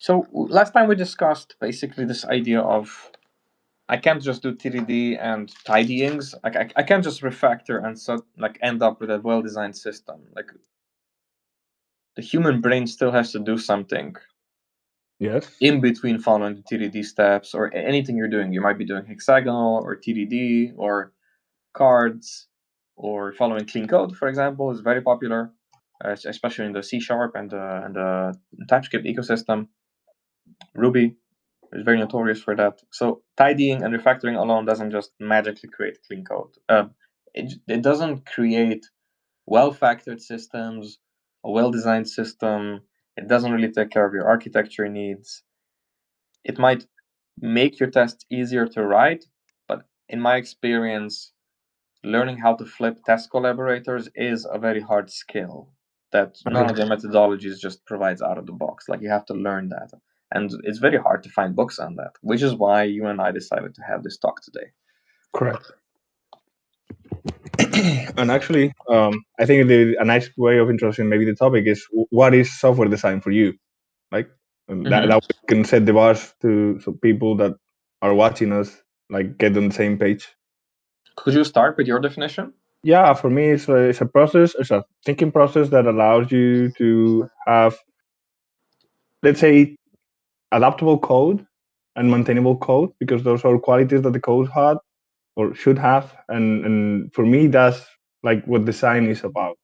So last time we discussed basically this idea of I can't just do TDD and tidyings. Like I can't just refactor and so like end up with a well-designed system. Like the human brain still has to do something Yes. in between following the TDD steps or anything you're doing. You might be doing hexagonal or TDD or cards or following clean code, for example, is very popular, especially in the C# and the TypeScript ecosystem. Ruby is very notorious for that. So tidying and refactoring alone doesn't just magically create clean code. It doesn't create well-factored systems, a well-designed system. It doesn't really take care of your architecture needs. It might make your tests easier to write, but in my experience, learning how to flip test collaborators is a very hard skill that none of the methodologies just provides out of the box. Like you have to learn that. And it's very hard to find books on that, which is why you and I decided to have this talk today. Correct. And actually, I think a nice way of introducing maybe the topic is what is software design for you, right? And that we can set the bars so people that are watching us like get on the same page. Could you start with your definition? Yeah, for me, it's a process, it's a thinking process that allows you to have, let's say, adaptable code and maintainable code, because those are qualities that the code had or should have. And for me, that's like what design is about.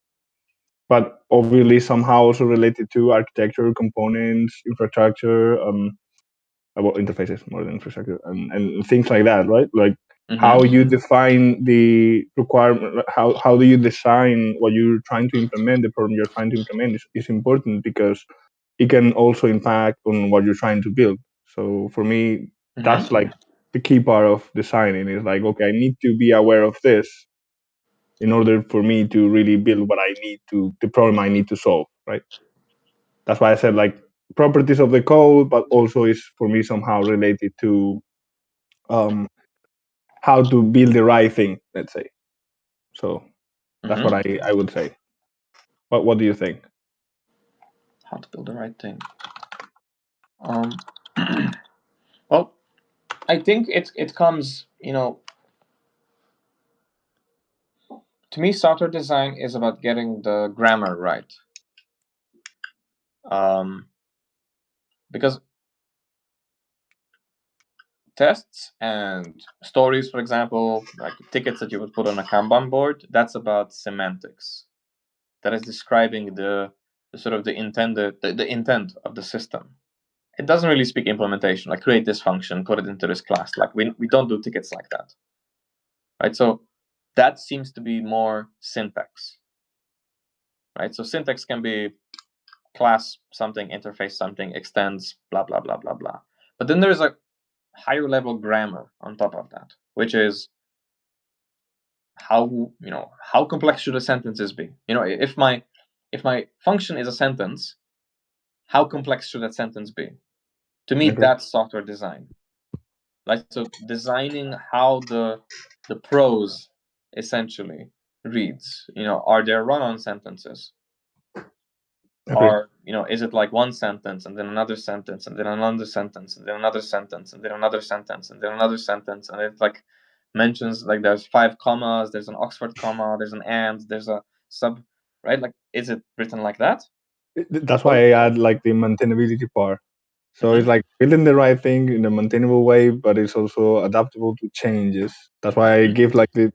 But obviously, somehow also related to architecture, components, infrastructure, well, interfaces more than infrastructure, and things like that, right? Like how you define the requirement, how do you design what you're trying to implement, the problem you're trying to implement is important, because it can also impact on what you're trying to build. So for me, that's like the key part of designing is like, okay, I need to be aware of this in order for me to really build the problem I need to solve, right? That's why I said like properties of the code, but also is for me somehow related to how to build the right thing, let's say. So that's what I would say. What do you think? How to build the right thing. Well, I think it comes, to me, software design is about getting the grammar right. Because tests and stories, for example, like tickets that you would put on a Kanban board, that's about semantics. That is describing the sort of the intent of the system. It doesn't really speak implementation, like create this function, put it into this class. Like we don't do tickets like that, right? So that seems to be more syntax, right? So syntax can be class something, interface something, extends, blah, blah, blah, blah, blah. But then there's a higher level grammar on top of that, which is how complex should a sentences be? If my function is a sentence, how complex should that sentence be? To me, that's software design, right? So designing how the prose essentially reads. Are there run-on sentences? Or is it like one sentence and then another sentence and then another sentence and then another sentence and then another sentence and then another sentence, and it like mentions like there's 5 commas, there's an Oxford comma, there's an and, there's a sub, right? Like, is it written like that? That's why I add like the maintainability part. So it's like building the right thing in a maintainable way, but it's also adaptable to changes. That's why I give like the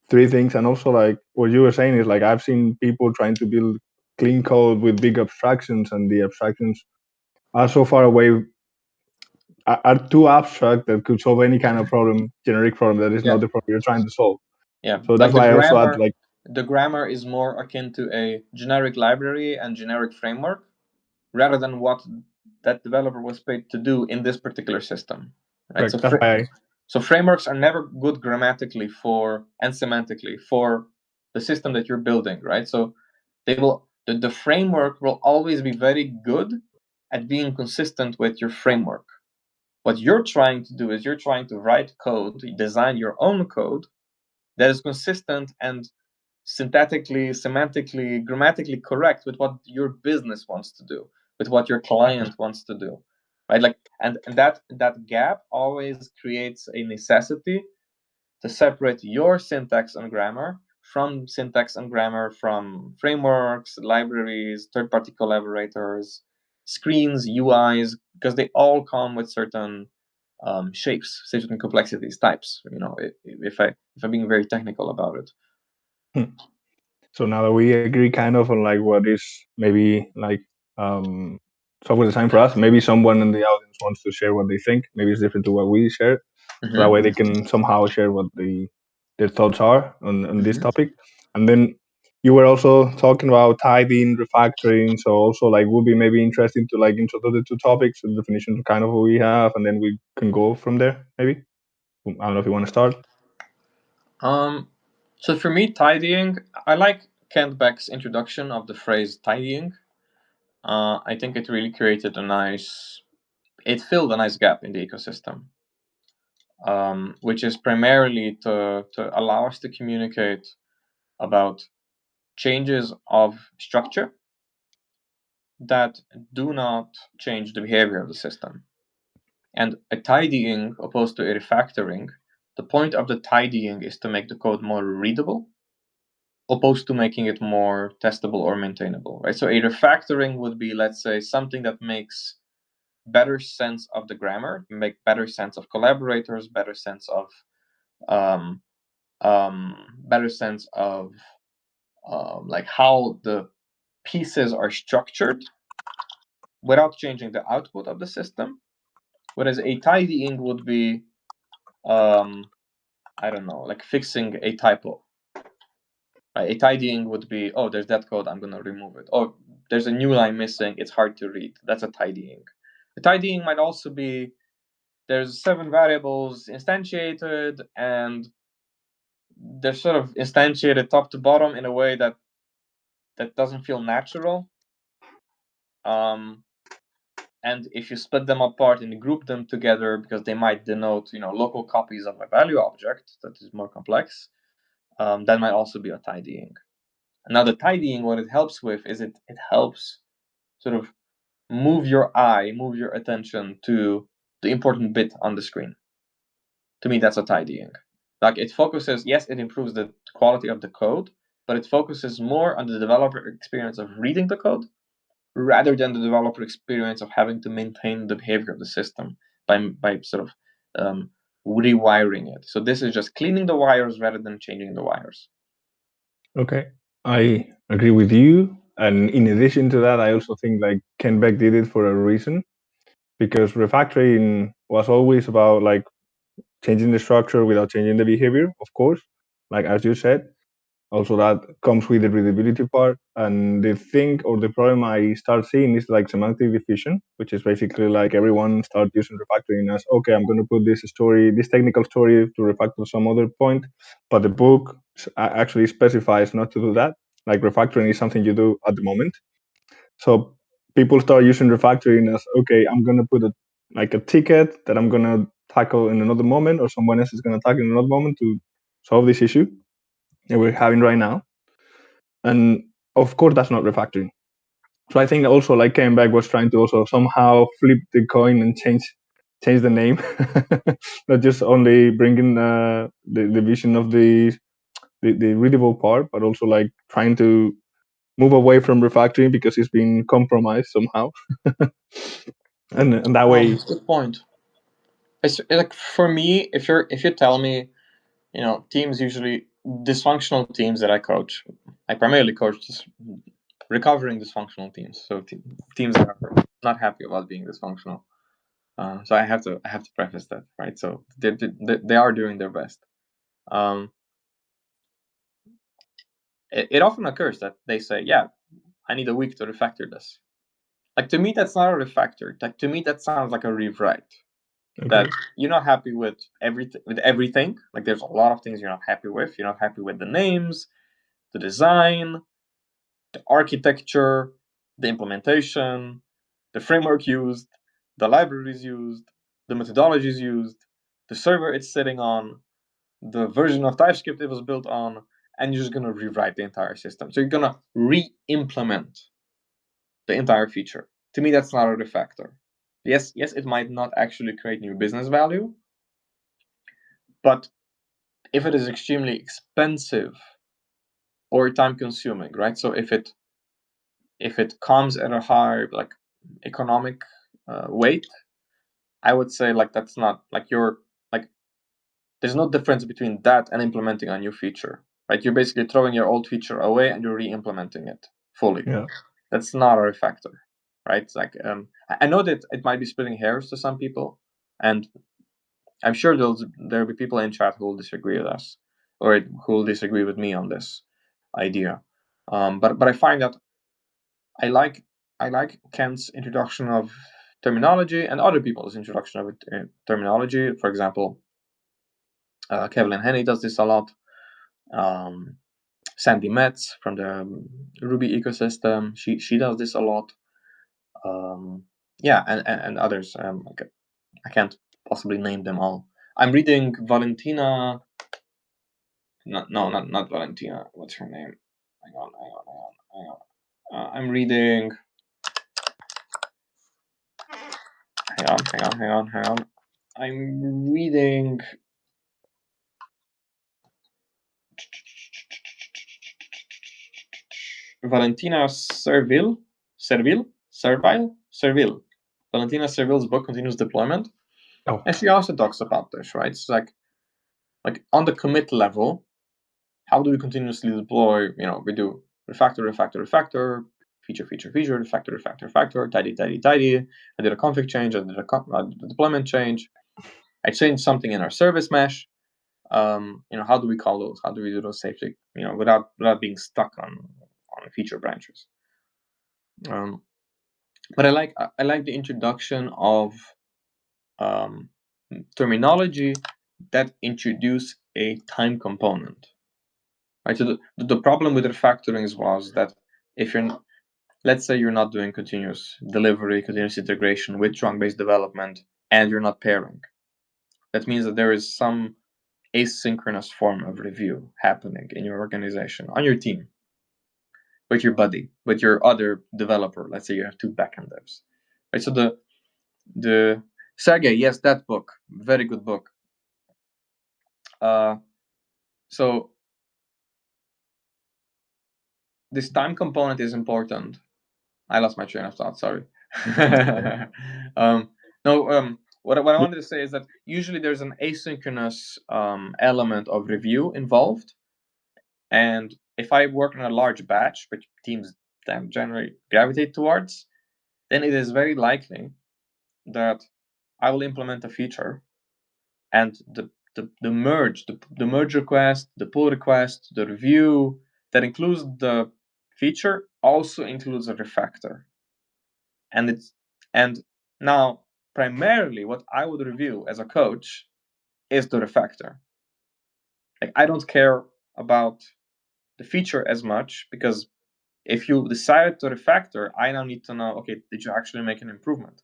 3 things. And also like what you were saying is like I've seen people trying to build clean code with big abstractions, and the abstractions are so far away, are too abstract that could solve any kind of problem, generic problem that is not the problem you're trying to solve. Yeah. So that's why I also add like the grammar is more akin to a generic library and generic framework rather than what that developer was paid to do in this particular system. Right? So frameworks are never good grammatically and semantically for the system that you're building, right? So the framework will always be very good at being consistent with your framework. What you're trying to do is you're trying to write code, design your own code that is consistent and syntactically, semantically, grammatically correct with what your business wants to do. with what your client wants to do, right? Like, and that gap always creates a necessity to separate your syntax and grammar from syntax and grammar from frameworks, libraries, third-party collaborators, screens, UIs, because they all come with certain shapes, certain complexities, types. If I'm being very technical about it. So now that we agree kind of on like what is maybe like um, software design for us, maybe someone in the audience wants to share what they think. Maybe it's different to what we shared. So that way they can somehow share what their thoughts are on this topic. And then you were also talking about tidying, refactoring. So also like would be maybe interesting to like introduce the two topics and definitions kind of what we have, and then we can go from there. Maybe I don't know if you want to start. So for me, tidying, I like Kent Beck's introduction of the phrase tidying. I think it really created it filled a nice gap in the ecosystem, which is primarily to allow us to communicate about changes of structure that do not change the behavior of the system. And a tidying, opposed to a refactoring, the point of the tidying is to make the code more readable, opposed to making it more testable or maintainable, right? So a refactoring would be, let's say, something that makes better sense of the grammar, make better sense of collaborators, better sense of like how the pieces are structured without changing the output of the system. Whereas a tidying would be, I don't know, like fixing a typo. Right? A tidying would be, oh, there's that code, I'm gonna remove it. Oh, there's a new line missing, it's hard to read. That's a tidying. A tidying might also be, there's 7 variables instantiated, and they're sort of instantiated top to bottom in a way that doesn't feel natural. And if you split them apart and group them together because they might denote, local copies of a value object that is more complex, that might also be a tidying. Now, the tidying, what it helps with is it helps sort of move your attention to the important bit on the screen. To me, that's a tidying. Like, it focuses, yes, it improves the quality of the code, but it focuses more on the developer experience of reading the code rather than the developer experience of having to maintain the behavior of the system by sort of rewiring it. So this is just cleaning the wires rather than changing the wires. Okay, I agree with you. And in addition to that, I also think like Ken Beck did it for a reason, because refactoring was always about like changing the structure without changing the behavior, of course, like as you said. Also, that comes with the readability part. And the thing or the problem I start seeing is like semantic diffusion, which is basically like everyone start using refactoring as, okay, I'm going to put this technical story to refactor some other point, but the book actually specifies not to do that. Like refactoring is something you do at the moment. So people start using refactoring as, okay, I'm going to put a ticket that I'm going to tackle in another moment, or someone else is going to tackle in another moment to solve this issue that we're having right now. And of course, that's not refactoring. So I think also like came back was trying to also somehow flip the coin and change the name, not just only bringing the vision of the readable part, but also like trying to move away from refactoring because it's been compromised somehow. and that way, That's a good point. It's like, for me, if you tell me, teams, usually dysfunctional teams that I coach, I primarily coach recovering dysfunctional teams. So teams that are not happy about being dysfunctional. So I have to preface that, right? So they are doing their best. It often occurs that they say, yeah, I need a week to refactor this. Like, to me, that's not a refactor. Like, to me, that sounds like a rewrite. okay. That you're not happy with everything. Like, there's a lot of things you're not happy with. You're not happy with the names, the design, the architecture, the implementation, the framework used, the libraries used, the methodologies used, the server it's sitting on, the version of TypeScript it was built on, and you're just going to rewrite the entire system. So you're going to re-implement the entire feature. to me, that's not a refactor. Yes, it might not actually create new business value, but if it is extremely expensive or time-consuming, right? So if it comes at a high economic weight, I would say that's not there's no difference between that and implementing a new feature, right? You're basically throwing your old feature away and you're re-implementing it fully. Yeah. That's not a refactor, right? It's I know that it might be splitting hairs to some people, and I'm sure there'll be people in chat who will disagree with us, or who will disagree with me on this idea. But I find that I like Ken's introduction of terminology and other people's introduction of terminology. For example, Kevin Henney does this a lot. Sandy Metz from the Ruby ecosystem, she does this a lot. Yeah, and others. I can't possibly name them all. I'm reading Valentina. No, not Valentina. What's her name? Hang on. I'm reading. Hang on. I'm reading. Valentina Serville. Valentina Servile's book, Continuous Deployment. Oh. And she also talks about this, right? It's like on the commit level, how do we continuously deploy? We do refactor, feature, refactor, tidy. I did a config change, I did a deployment change. I changed something in our service mesh. How do we call those? How do we do those safely? Without being stuck on feature branches. But I like the introduction of terminology that introduce a time component. Right. So the problem with refactorings was that if let's say you're not doing continuous delivery, continuous integration with trunk-based development, and you're not pairing, that means that there is some asynchronous form of review happening in your organization, on your team, with your buddy, with your other developer. Let's say you have two backend devs. Right. So the Sergey, yes, that book, very good book. So this time component is important. I lost my train of thought. Sorry. What I wanted to say is that usually there's an asynchronous element of review involved, and if I work in a large batch, which teams then generally gravitate towards, then it is very likely that I will implement a feature, and the merge, the merge request, the pull request, the review that includes the feature also includes a refactor. And now primarily what I would review as a coach is the refactor. I don't care about the feature as much, because if you decide to refactor, I now need to know, okay, did you actually make an improvement?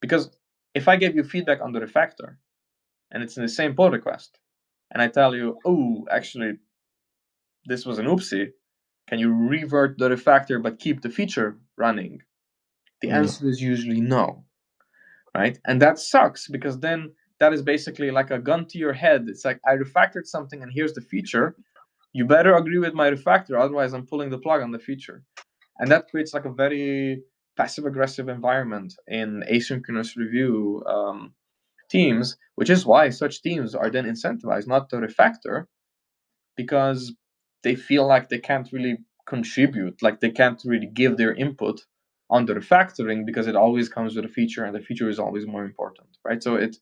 Because if I give you feedback on the refactor and it's in the same pull request, and I tell you, oh, actually, this was an oopsie, can you revert the refactor but keep the feature running? The answer is usually no, right? And that sucks, because then that is basically like a gun to your head. It's like, I refactored something and here's the feature. You better agree with my refactor, otherwise I'm pulling the plug on the feature. And that creates like a very passive-aggressive environment in asynchronous review teams, which is why such teams are then incentivized not to refactor, because they feel like they can't really contribute, like they can't really give their input on the refactoring, because it always comes with a feature and the feature is always more important, right? So it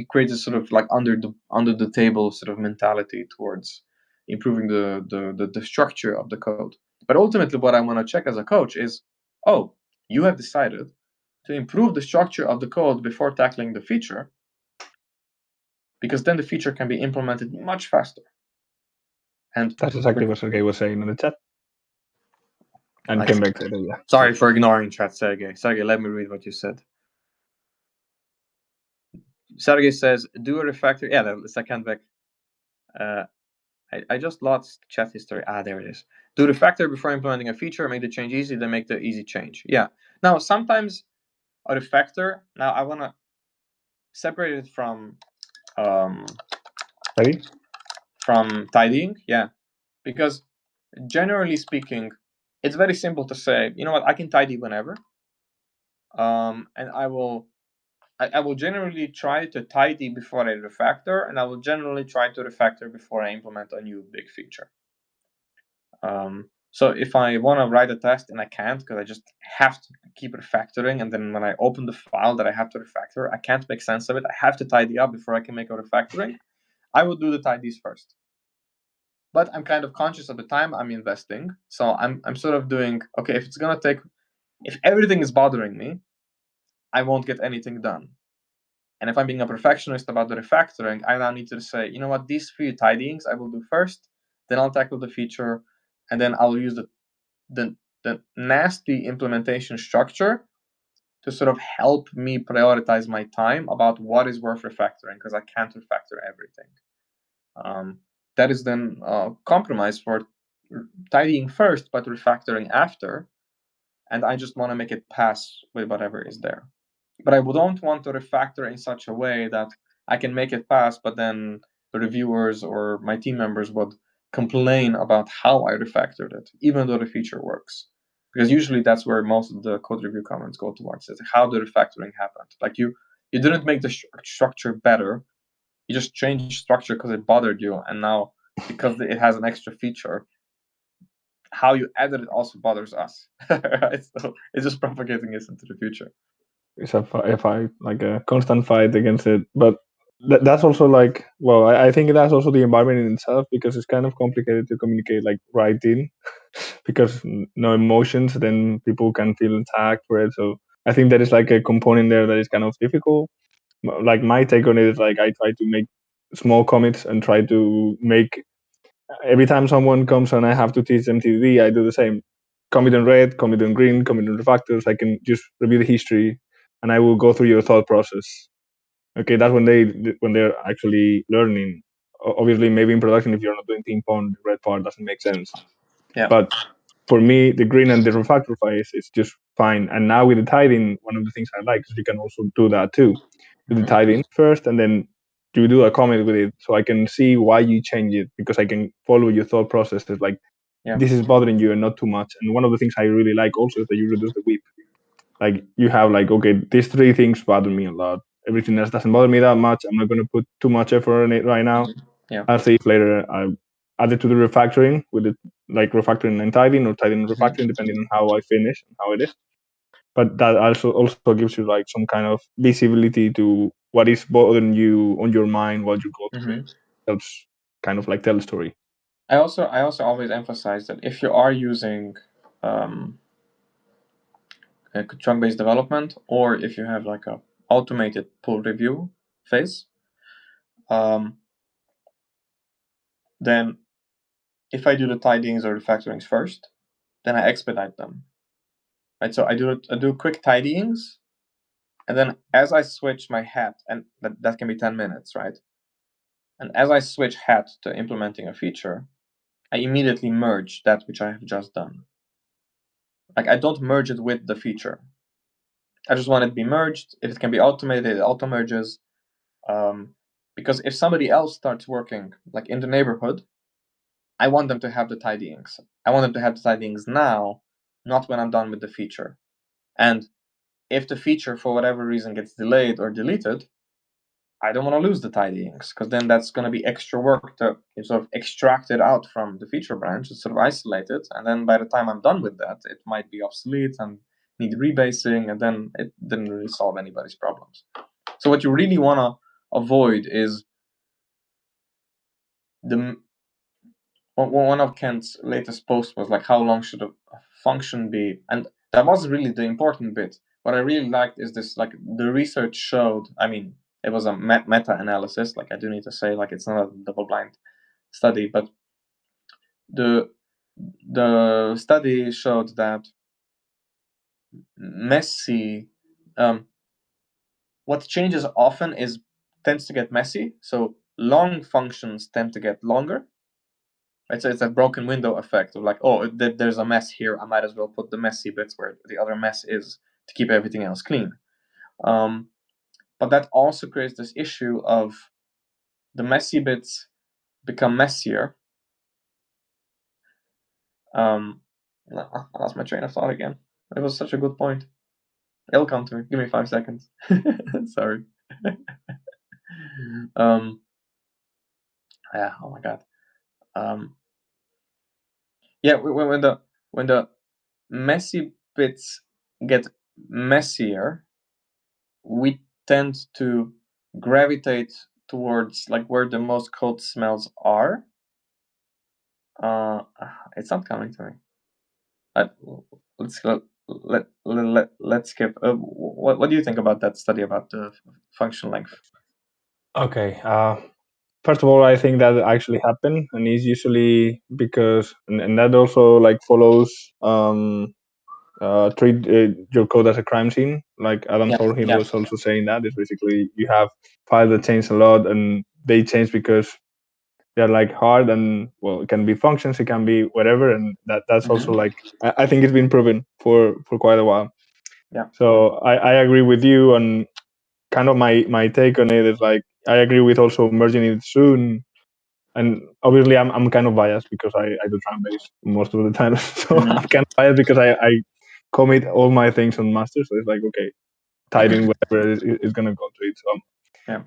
creates a sort of like under the table sort of mentality towards improving the structure of the code. But ultimately what I want to check as a coach is, oh, you have decided to improve the structure of the code before tackling the feature, because then the feature can be implemented much faster. And that's exactly what Sergey was saying in the chat. And came back to it, yeah. Sorry for ignoring chat, Sergey. Sergey, let me read what you said. Sergey says, do a refactor. Yeah, that's I can't back. I just lost chat history. There it is. Do refactor before implementing a feature, make the change easy, then make the easy change. Yeah. Now, sometimes a refactor, now I want to separate it from tidying. Yeah. Because generally speaking, it's very simple to say, you know what, I can tidy whenever. And I will generally try to tidy before I refactor, and I will generally try to refactor before I implement a new big feature. So if I want to write a test and I can't because I just have to keep refactoring, and then when I open the file that I have to refactor, I can't make sense of it. I have to tidy up before I can make a refactoring. I will do the tidies first. But I'm kind of conscious of the time I'm investing. So I'm sort of doing, okay, if everything is bothering me, I won't get anything done. And if I'm being a perfectionist about the refactoring, I now need to say, you know what, these few tidyings I will do first, then I'll tackle the feature, and then I'll use the nasty implementation structure to sort of help me prioritize my time about what is worth refactoring, because I can't refactor everything. That is then compromise for tidying first, but refactoring after. And I just want to make it pass with whatever is there. But I don't want to refactor in such a way that I can make it pass, but then the reviewers or my team members would complain about how I refactored it, even though the feature works. Because usually that's where most of the code review comments go towards, is how the refactoring happened. Like you didn't make the structure better, you just changed structure because it bothered you, and now because it has an extra feature, how you added it also bothers us. Right? So it's just propagating this into the future. It's a fight, like a constant fight against it. But that's also like, well, I think that's also the environment in itself, because it's kind of complicated to communicate like writing because no emotions, then people can feel attacked for it. So I think that is like a component there that is kind of difficult. Like my take on it is like I try to make small commits and try to make every time someone comes and I have to teach them TDD, I do the same. Commit on red, commit on green, commit on refactors. I can just review the history, and I will go through your thought process. Okay, that's when they're actually learning. Obviously, maybe in production, if you're not doing ping pong, the red part doesn't make sense. Yeah. But for me, the green and the refactor phase is just fine. And now with the tidying, one of the things I like is you can also do that too. Do the tidying first, and then you do a comment with it, so I can see why you change it, because I can follow your thought processes. Like, this is bothering you and not too much. And one of the things I really like also is that you reduce the whip. Like you have like, okay, these three things bother me a lot. Everything else doesn't bother me that much. I'm not going to put too much effort in it right now. Yeah. I'll see if later I add it to the refactoring with it, like refactoring and tidying, or tidying and refactoring, depending on how I finish and how it is. But that also gives you like some kind of visibility to what is bothering you on your mind while you go through it. Helps kind of like tell a story. I also always emphasize that if you are using chunk-based development, or if you have like a automated pull review phase, then if I do the tidyings or refactorings first, then I expedite them. Right, so I do quick tidyings, and then as I switch my hat, and that can be 10 minutes, right? And as I switch hat to implementing a feature, I immediately merge that which I have just done. Like I don't merge it with the feature. I just want it to be merged. If it can be automated, it auto merges. Because if somebody else starts working like in the neighborhood, I want them to have the tidyings. I want them to have the tidyings now, not when I'm done with the feature. And if the feature for whatever reason gets delayed or deleted, I don't want to lose the tidyings, because then that's going to be extra work to sort of extract it out from the feature branch. It's sort of isolated, and then by the time I'm done with that, it might be obsolete and need rebasing, and then it didn't really solve anybody's problems. So what you really want to avoid is one of Kent's latest posts was like, how long should a function be? And that was really the important bit. What I really liked is this, like the research showed, I mean, it was a meta-analysis, like I do need to say, like it's not a double-blind study, but the study showed that messy, what changes often tends to get messy. So long functions tend to get longer, Right, so it's a broken window effect of like, oh, there's a mess here. I might as well put the messy bits where the other mess is to keep everything else clean. But that also creates this issue of the messy bits become messier. I lost my train of thought again. It was such a good point. It'll come to me. Give me 5 seconds. Sorry. Yeah. Oh my god. Yeah. When the messy bits get messier, we tend to gravitate towards like where the most code smells are. It's not coming to me. Let's skip. What do you think about that study about the function length? Okay. First of all, I think that actually happened, and it's usually because, and that also like follows treat your code as a crime scene. Like Adam Thornhill was also saying that it's basically you have files that change a lot, and they change because they're like hard, and well, it can be functions, it can be whatever, and that's also like I think it's been proven for quite a while. Yeah. So I agree with you, and kind of my take on it is like I agree with also merging it soon. And obviously, I'm kind of biased because I do tram base most of the time. So I'm kind of biased because I commit all my things on master. So it's like, okay, tidying whatever is going to go to it. So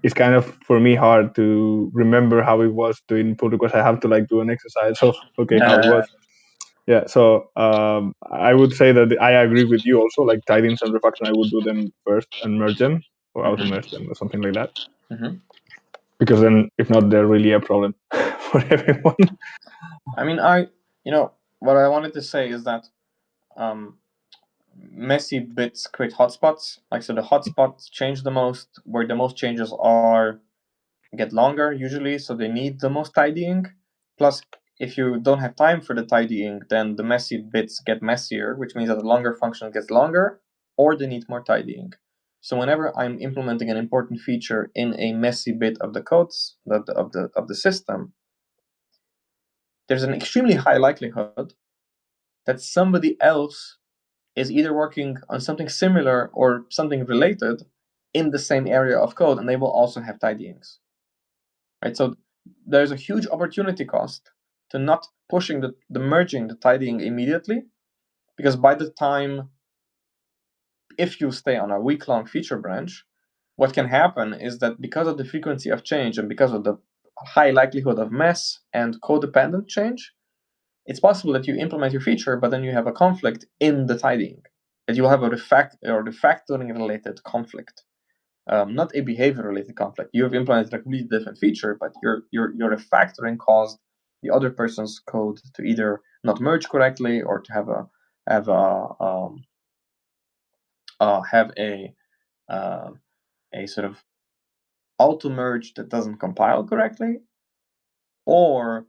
it's kind of, for me, hard to remember how it was doing pull request. I have to like do an exercise of, okay, how it was. Yeah. So I would say that I agree with you also, like tidings and refactoring, I would do them first and merge them or auto merge them or something like that. Because then, if not, they're really a problem for everyone. I mean, what I wanted to say is that messy bits create hotspots. Like, so the hotspots change the most, where the most changes are get longer usually, so they need the most tidying. Plus, if you don't have time for the tidying, then the messy bits get messier, which means that the longer function gets longer, or they need more tidying. So whenever I'm implementing an important feature in a messy bit of the codes of the system, there's an extremely high likelihood that somebody else is either working on something similar or something related in the same area of code, and they will also have tidyings. Right? So there's a huge opportunity cost to not pushing the merging, the tidying immediately, because by the time, if you stay on a week-long feature branch, what can happen is that because of the frequency of change and because of the high likelihood of mess and codependent change, it's possible that you implement your feature, but then you have a conflict in the tidying. That you'll have a refactoring related conflict, not a behavior related conflict. You have implemented a completely different feature, but your refactoring caused the other person's code to either not merge correctly or to have a sort of auto merge that doesn't compile correctly, or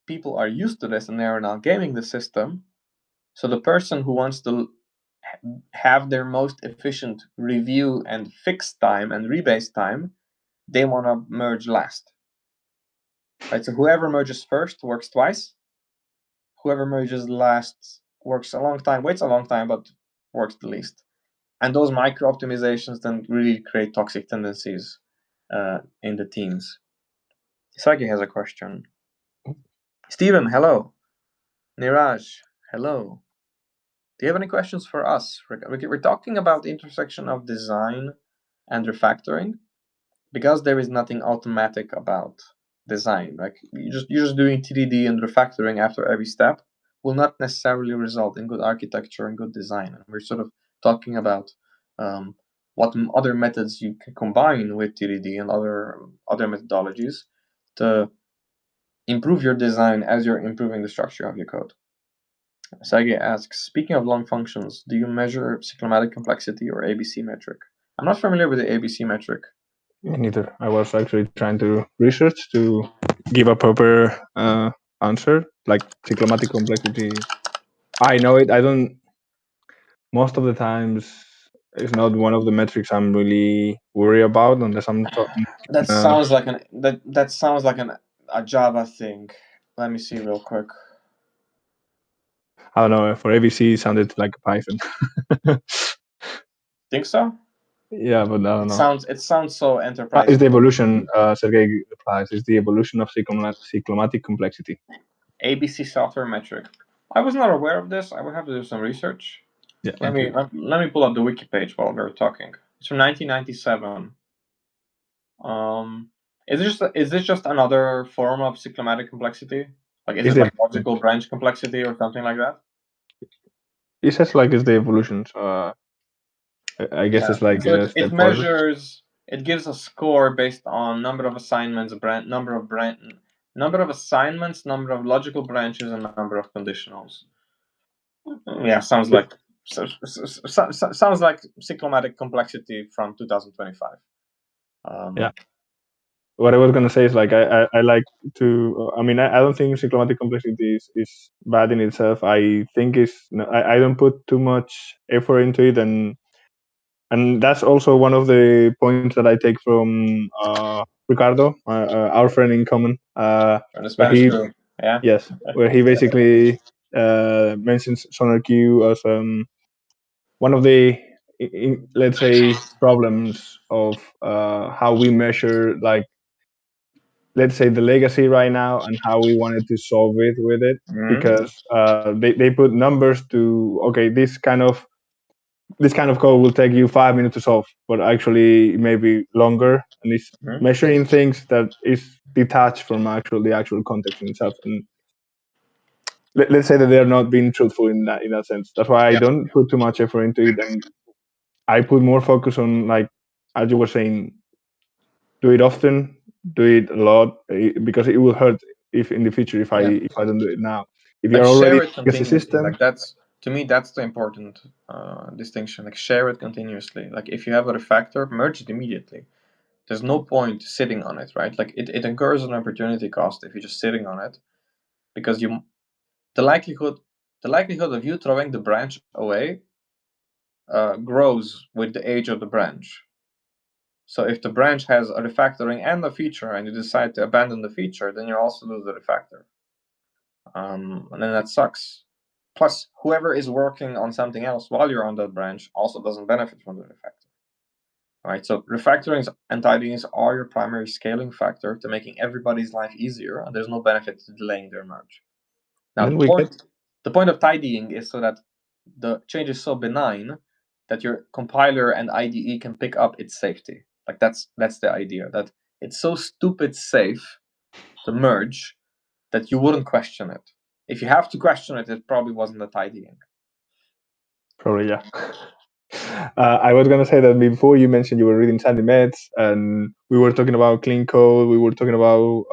people are used to this and they are now gaming the system. So the person who wants to have their most efficient review and fix time and rebase time, they want to merge last. Right? So whoever merges first works twice. Whoever merges last works a long time, waits a long time, but works the least. And those micro optimizations then really create toxic tendencies in the teams. Sagi has a question. Steven, hello. Niraj, hello. Do you have any questions for us? We're talking about the intersection of design and refactoring, because there is nothing automatic about design. Like you're just doing TDD and refactoring after every step will not necessarily result in good architecture and good design. And we're sort of talking about what other methods you can combine with TDD and other methodologies to improve your design as you're improving the structure of your code. Sage asks, speaking of long functions, do you measure cyclomatic complexity or ABC metric? I'm not familiar with the ABC metric. Me neither. I was actually trying to research to give a proper answer, like cyclomatic complexity. I know it. I don't. Most of the times, it's not one of the metrics I'm really worried about unless I'm. That sounds like a Java thing. Let me see real quick. I don't know. For ABC, it sounded like Python. Think so? Yeah, but I don't know. It sounds so enterprise. It's the evolution. Sergey replies. It's the evolution of cyclomatic complexity. ABC software metric. I was not aware of this. I would have to do some research. Yeah, Let me pull up the wiki page while we're talking. It's from 1997. Is this just another form of cyclomatic complexity? Like, is it's it the like logical branch complexity or something like that? it says like it's the evolution. So I guess Yeah. it's like So it stepwise. measures. It gives a score based on number of assignments, number of assignments, number of logical branches, and number of conditionals. Yeah, sounds like sounds like cyclomatic complexity from 2025. Yeah. What I was gonna say is like I like to. I mean, I don't think cyclomatic complexity is bad in itself. I think I don't put too much effort into it, and that's also one of the points that I take from Ricardo, our friend in common, From the where Spanish he crew. Yeah. yes, where he basically mentions SonarQube as one of the let's say problems of how we measure like let's say the legacy right now and how we wanted to solve it with it Mm-hmm. because they put numbers to okay this kind of code will take you 5 minutes to solve but actually maybe longer and it's Mm-hmm. measuring things that is detached from the actual context in itself and let's say that they're not being truthful in that sense. That's why I Yeah. don't put too much effort into it and I put more focus on like as you were saying do it often, do it a lot because it will hurt if in the future Yeah. if I don't do it now. If Like you're already share in it a legacy continuously. system, Like that's to me that's the important distinction. Like share it continuously. Like if you have a refactor, merge it immediately. There's no point sitting on it, right? Like it incurs an opportunity cost if you're just sitting on it because the likelihood the likelihood of you throwing the branch away grows with the age of the branch. So if the branch has a refactoring and a feature, and you decide to abandon the feature, then you also lose the refactor, and then that sucks. Plus, whoever is working on something else while you're on that branch also doesn't benefit from the refactor. Right? So refactorings and tidings are your primary scaling factor to making everybody's life easier, and there's no benefit to delaying their merge. Now, then we get the point of tidying is so that the change is so benign that your compiler and IDE can pick up its safety. Like that's the idea, that it's so stupid safe to merge that you wouldn't question it. If you have to question it, it probably wasn't a tidying. probably yeah. I was gonna say that before you mentioned you were reading Sandy Meds and we were talking about clean code, we were talking about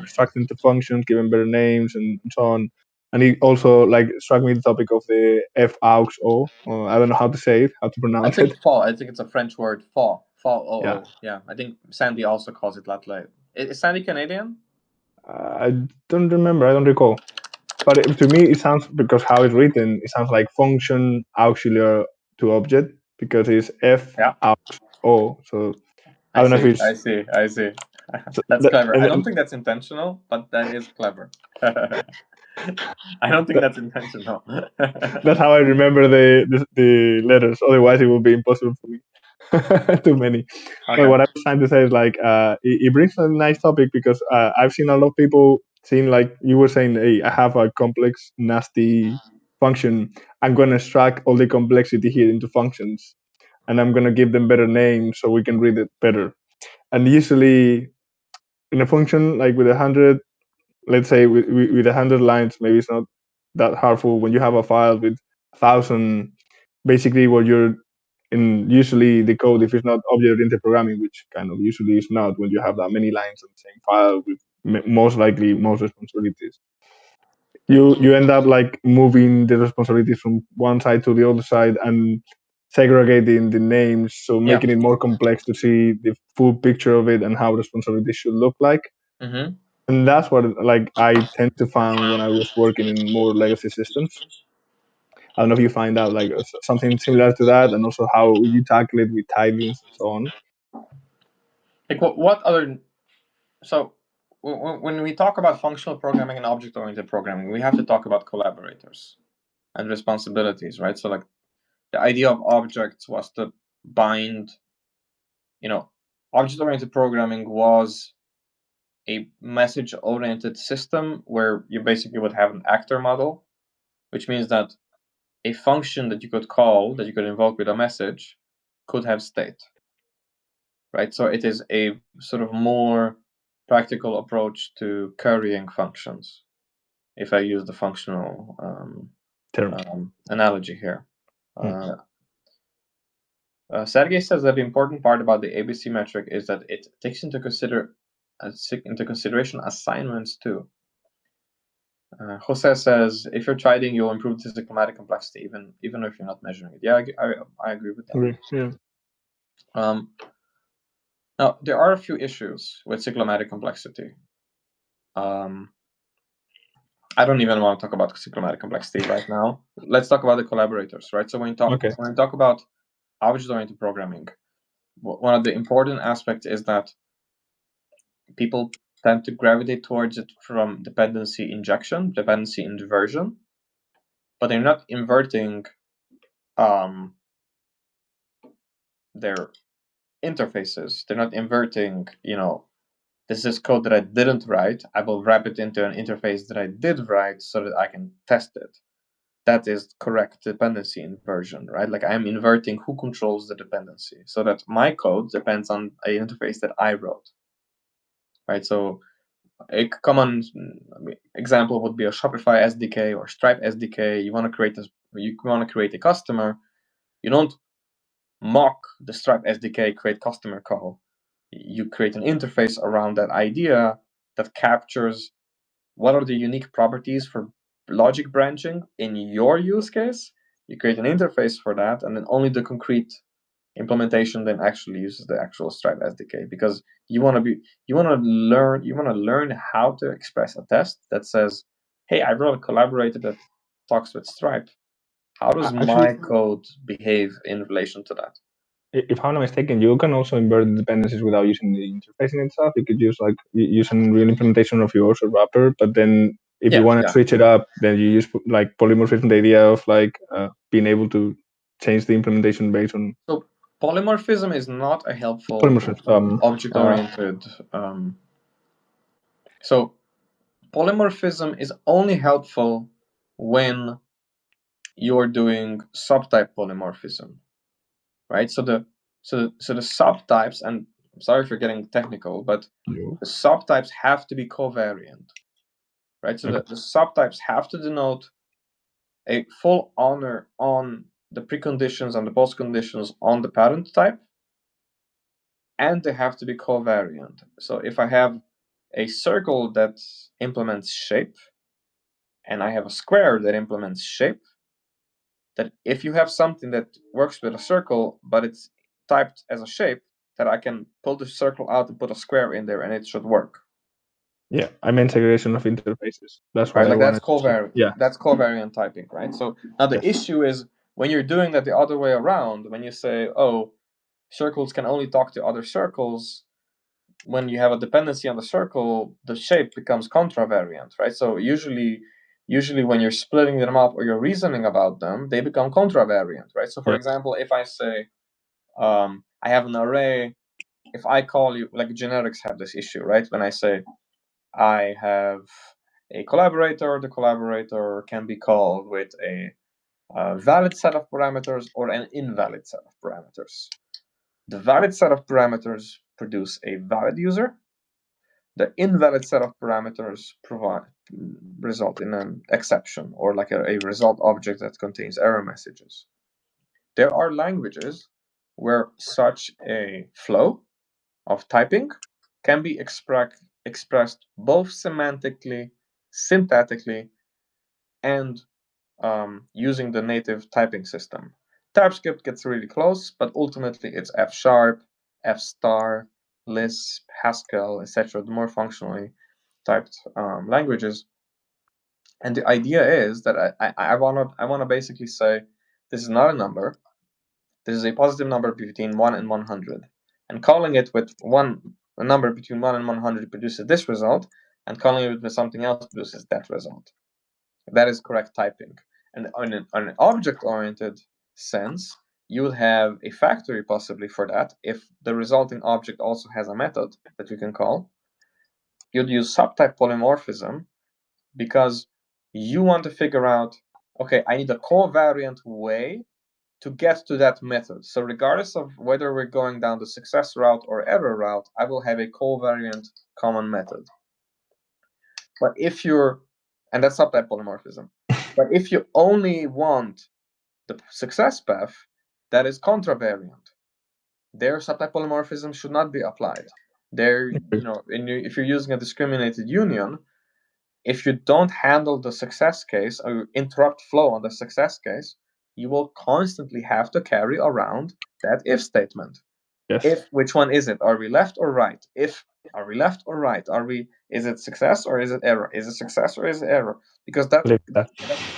structuring the functions, giving better names and so on. And it also like struck me the topic of the f aux o. I don't know how to say it, how to I pronounce it. think fall. I think it's a French word. Fall. Fall. Yeah, Yeah. I think Sandy also calls it latte. Is Sandy Canadian? I don't remember. I don't recall. But to me, it sounds because how it's written, it sounds like function auxiliary to object because it's f Yeah. aux o. So I I don't know if see. I it's see. I see. so That's clever. I don't and think that's intentional, but that is clever. I don't think that, that's intentional. that's how I remember the letters. Otherwise, it would be impossible for me. Too many. But Okay. what I was trying to say is like it brings a nice topic because I've seen a lot of people saying like you were saying, hey, I have a complex, nasty function. I'm gonna extract all the complexity here into functions, and I'm gonna give them better names so we can read it better. And usually in a function like with 100, let's say with 100 lines, maybe it's not that harmful. When you have a file with 1,000, basically what you're in usually the code, if it's not object oriented programming, which kind of usually is not when you have that many lines on the same file with most likely most responsibilities, you end up like moving the responsibilities from one side to the other side and segregating the names, so Yeah. making it more complex to see the full picture of it and how responsibilities should look like. Mm-hmm. And that's what like I tend to find when I was working in more legacy systems. I don't know if you find out like something similar to that, and also how you tackle it with tidings and so on. Like what other? So when we talk about functional programming and object-oriented programming, we have to talk about collaborators and responsibilities, right? So like the idea of objects was to bind, object-oriented programming was a message-oriented system where you basically would have an actor model, which means that a function that you could call, that you could invoke with a message, could have state, right? So it is a sort of more practical approach to currying functions, if I use the functional analogy here. Sergey says that the important part about the ABC metric is that it takes into consideration assignments too. Jose says, if you're trading, you'll improve the cyclomatic complexity, even if you're not measuring it. Yeah, I agree with that. Yeah. Now, there are a few issues with cyclomatic complexity. I don't even want to talk about cyclomatic complexity right now. Let's talk about the collaborators, right? So when we talk about object-oriented programming, one of the important aspects is that people tend to gravitate towards it from dependency injection, dependency inversion, but they're not inverting their interfaces. They're not inverting, this is code that I didn't write. I will wrap it into an interface that I did write so that I can test it. That is correct dependency inversion, right? Like I'm inverting who controls the dependency so that my code depends on an interface that I wrote, right? So a common example would be a Shopify SDK or Stripe SDK. You want to create a customer. You don't mock the Stripe SDK create customer call. You create an interface around that idea that captures what are the unique properties for logic branching in your use case. You create an interface for that, and then only the concrete implementation then actually uses the actual Stripe SDK, because you want to learn how to express a test that says, hey, I wrote a collaborator that talks with Stripe. How does my code behave in relation to that? If I'm not mistaken, you can also invert the dependencies without using the interface in itself. You could use using real implementation of yours or wrapper, but then if you want to switch it up, then you use like polymorphism, the idea of being able to change the implementation based on. So polymorphism is not a helpful object-oriented. So polymorphism is only helpful when you're doing subtype polymorphism, right? So the subtypes, and I'm sorry for getting technical, but the subtypes have to be covariant, right? So the subtypes have to denote a full honor on the preconditions and the postconditions on the parent type, and they have to be covariant. So if I have a circle that implements shape, and I have a square that implements shape, that if you have something that works with a circle, but it's typed as a shape, that I can pull the circle out and put a square in there, and it should work. Yeah, I meant segregation of interfaces. That's right. Like that's covariant. Yeah, that's covariant typing, right? So now the issue is when you're doing that the other way around. When you say, "Oh, circles can only talk to other circles," when you have a dependency on the circle, the shape becomes contravariant, right? So usually when you're splitting them up or you're reasoning about them, they become contravariant, right? So for example, if I say I have an array, if I call you, like generics have this issue, right? When I say I have a collaborator, the collaborator can be called with a valid set of parameters or an invalid set of parameters. The valid set of parameters produce a valid user. The invalid set of parameters result in an exception, or like a result object that contains error messages. There are languages where such a flow of typing can be expressed both semantically, syntactically, and using the native typing system. TypeScript gets really close, but ultimately it's F#, F star, Lisp, Haskell, etc., the more functionally typed languages. And the idea is that I wanna basically say this is not a number. This is a positive number between 1 and 100, and calling it with 1 a number between 1 and 100 produces this result, and calling it with something else produces that result. That is correct typing. And on an object-oriented sense, you would have a factory possibly for that. If the resulting object also has a method that you can call, you'd use subtype polymorphism because you want to figure out, okay, I need a covariant way to get to that method. So regardless of whether we're going down the success route or error route, I will have a covariant common method. But if you're, and that's subtype polymorphism, but if you only want the success path, that is contravariant. Their subtype polymorphism should not be applied. There, if you're using a discriminated union, if you don't handle the success case or interrupt flow on the success case, you will constantly have to carry around that if statement. Yes. If, which one is it? Are we left or right? If, are we left or right? Is it success or is it error? Is it success or is it error? Because that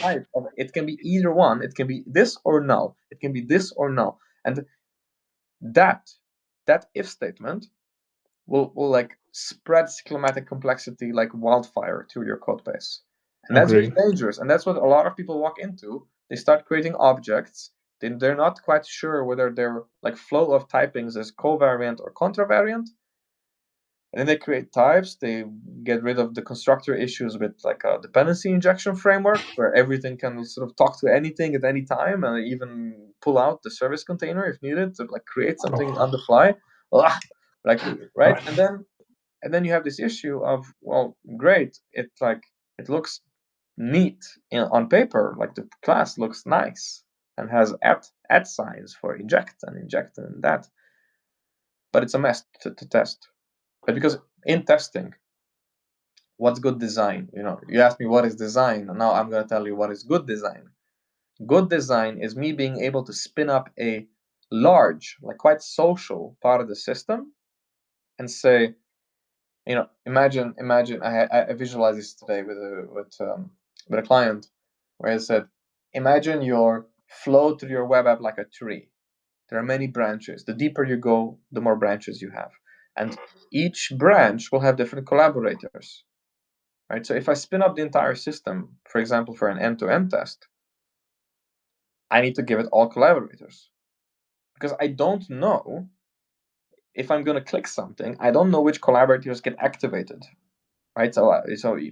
type of it can be either one. It can be this or no. It can be this or no. And that if statement will like spread cyclomatic complexity like wildfire through your code base. And that's really dangerous. And that's what a lot of people walk into. They start creating objects. They're not quite sure whether their like flow of typings is covariant or contravariant. And then they create types. They get rid of the constructor issues with like a dependency injection framework where everything can sort of talk to anything at any time and even pull out the service container if needed to like create something on the fly. Like right, and then you have this issue of, well, great, it looks neat on paper, like the class looks nice and has at signs for inject and that, but it's a mess to test. But because in testing, what's good design? You asked me what is design, and now I'm going to tell you what is good design. Good design is me being able to spin up a large, like quite social part of the system and say, imagine I visualized this today with a client where I said, imagine your flow through your web app like a tree. There are many branches. The deeper you go, the more branches you have. And each branch will have different collaborators. Right? So if I spin up the entire system, for example, for an end-to-end test, I need to give it all collaborators. Because I don't know if I'm going to click something, I don't know which collaborators get activated. Right? So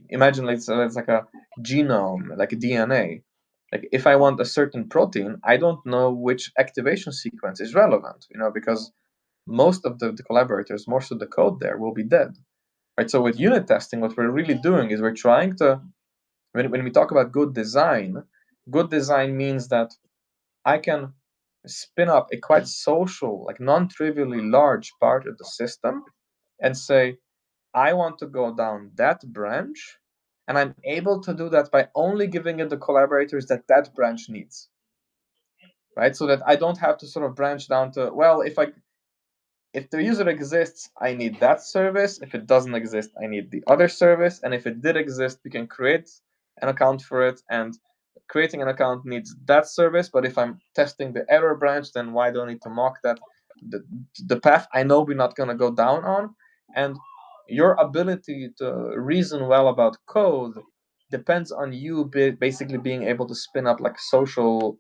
imagine it's like a genome, like a DNA. Like if I want a certain protein, I don't know which activation sequence is relevant, because most of the collaborators, most of the code there will be dead. Right? So with unit testing, what we're really doing is we're trying to, when we talk about good design means that I can spin up a quite social, like non-trivially large part of the system and say, I want to go down that branch, and I'm able to do that by only giving it the collaborators that branch needs, right? So that I don't have to sort of branch down to, well, if the user exists, I need that service. If it doesn't exist, I need the other service. And if it did exist, we can create an account for it. And creating an account needs that service. But if I'm testing the error branch, then why do I need to mock that? The path I know we're not going to go down on. And your ability to reason well about code depends on you basically being able to spin up like social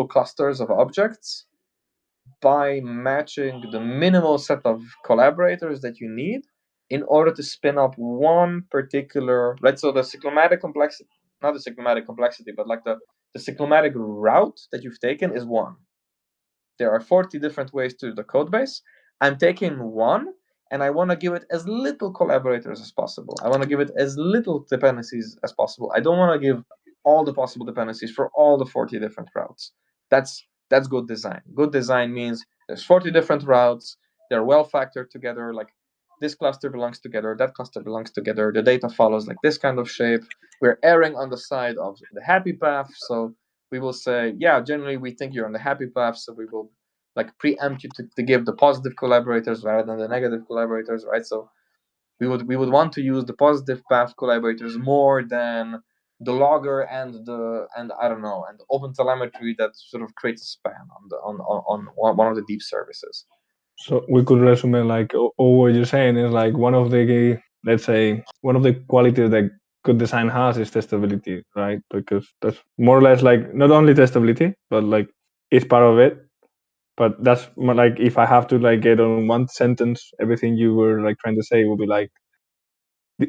clusters of objects by matching the minimal set of collaborators that you need in order to spin up one particular, right? So the cyclomatic complexity, not the cyclomatic complexity, but like the cyclomatic route that you've taken is one. There are 40 different ways to the code base. I'm taking one and I want to give it as little collaborators as possible. I want to give it as little dependencies as possible. I don't want to give all the possible dependencies for all the 40 different routes. That's good design. Good design means there's 40 different routes. They're well factored together. Like this cluster belongs together, that cluster belongs together. The data follows like this kind of shape. We're erring on the side of the happy path. So we will say, yeah, generally we think you're on the happy path. So we will like preempt you to give the positive collaborators rather than the negative collaborators, right? So we would want to use the positive path collaborators more than the logger and I don't know, and the open telemetry that sort of creates a span on one of the deep services. So we could resume like all what you're saying is like one of the, let's say, one of the qualities that good design has is testability, right? Because that's more or less like not only testability, but like it's part of it. But that's more like if I have to like get on one sentence, everything you were like trying to say will be like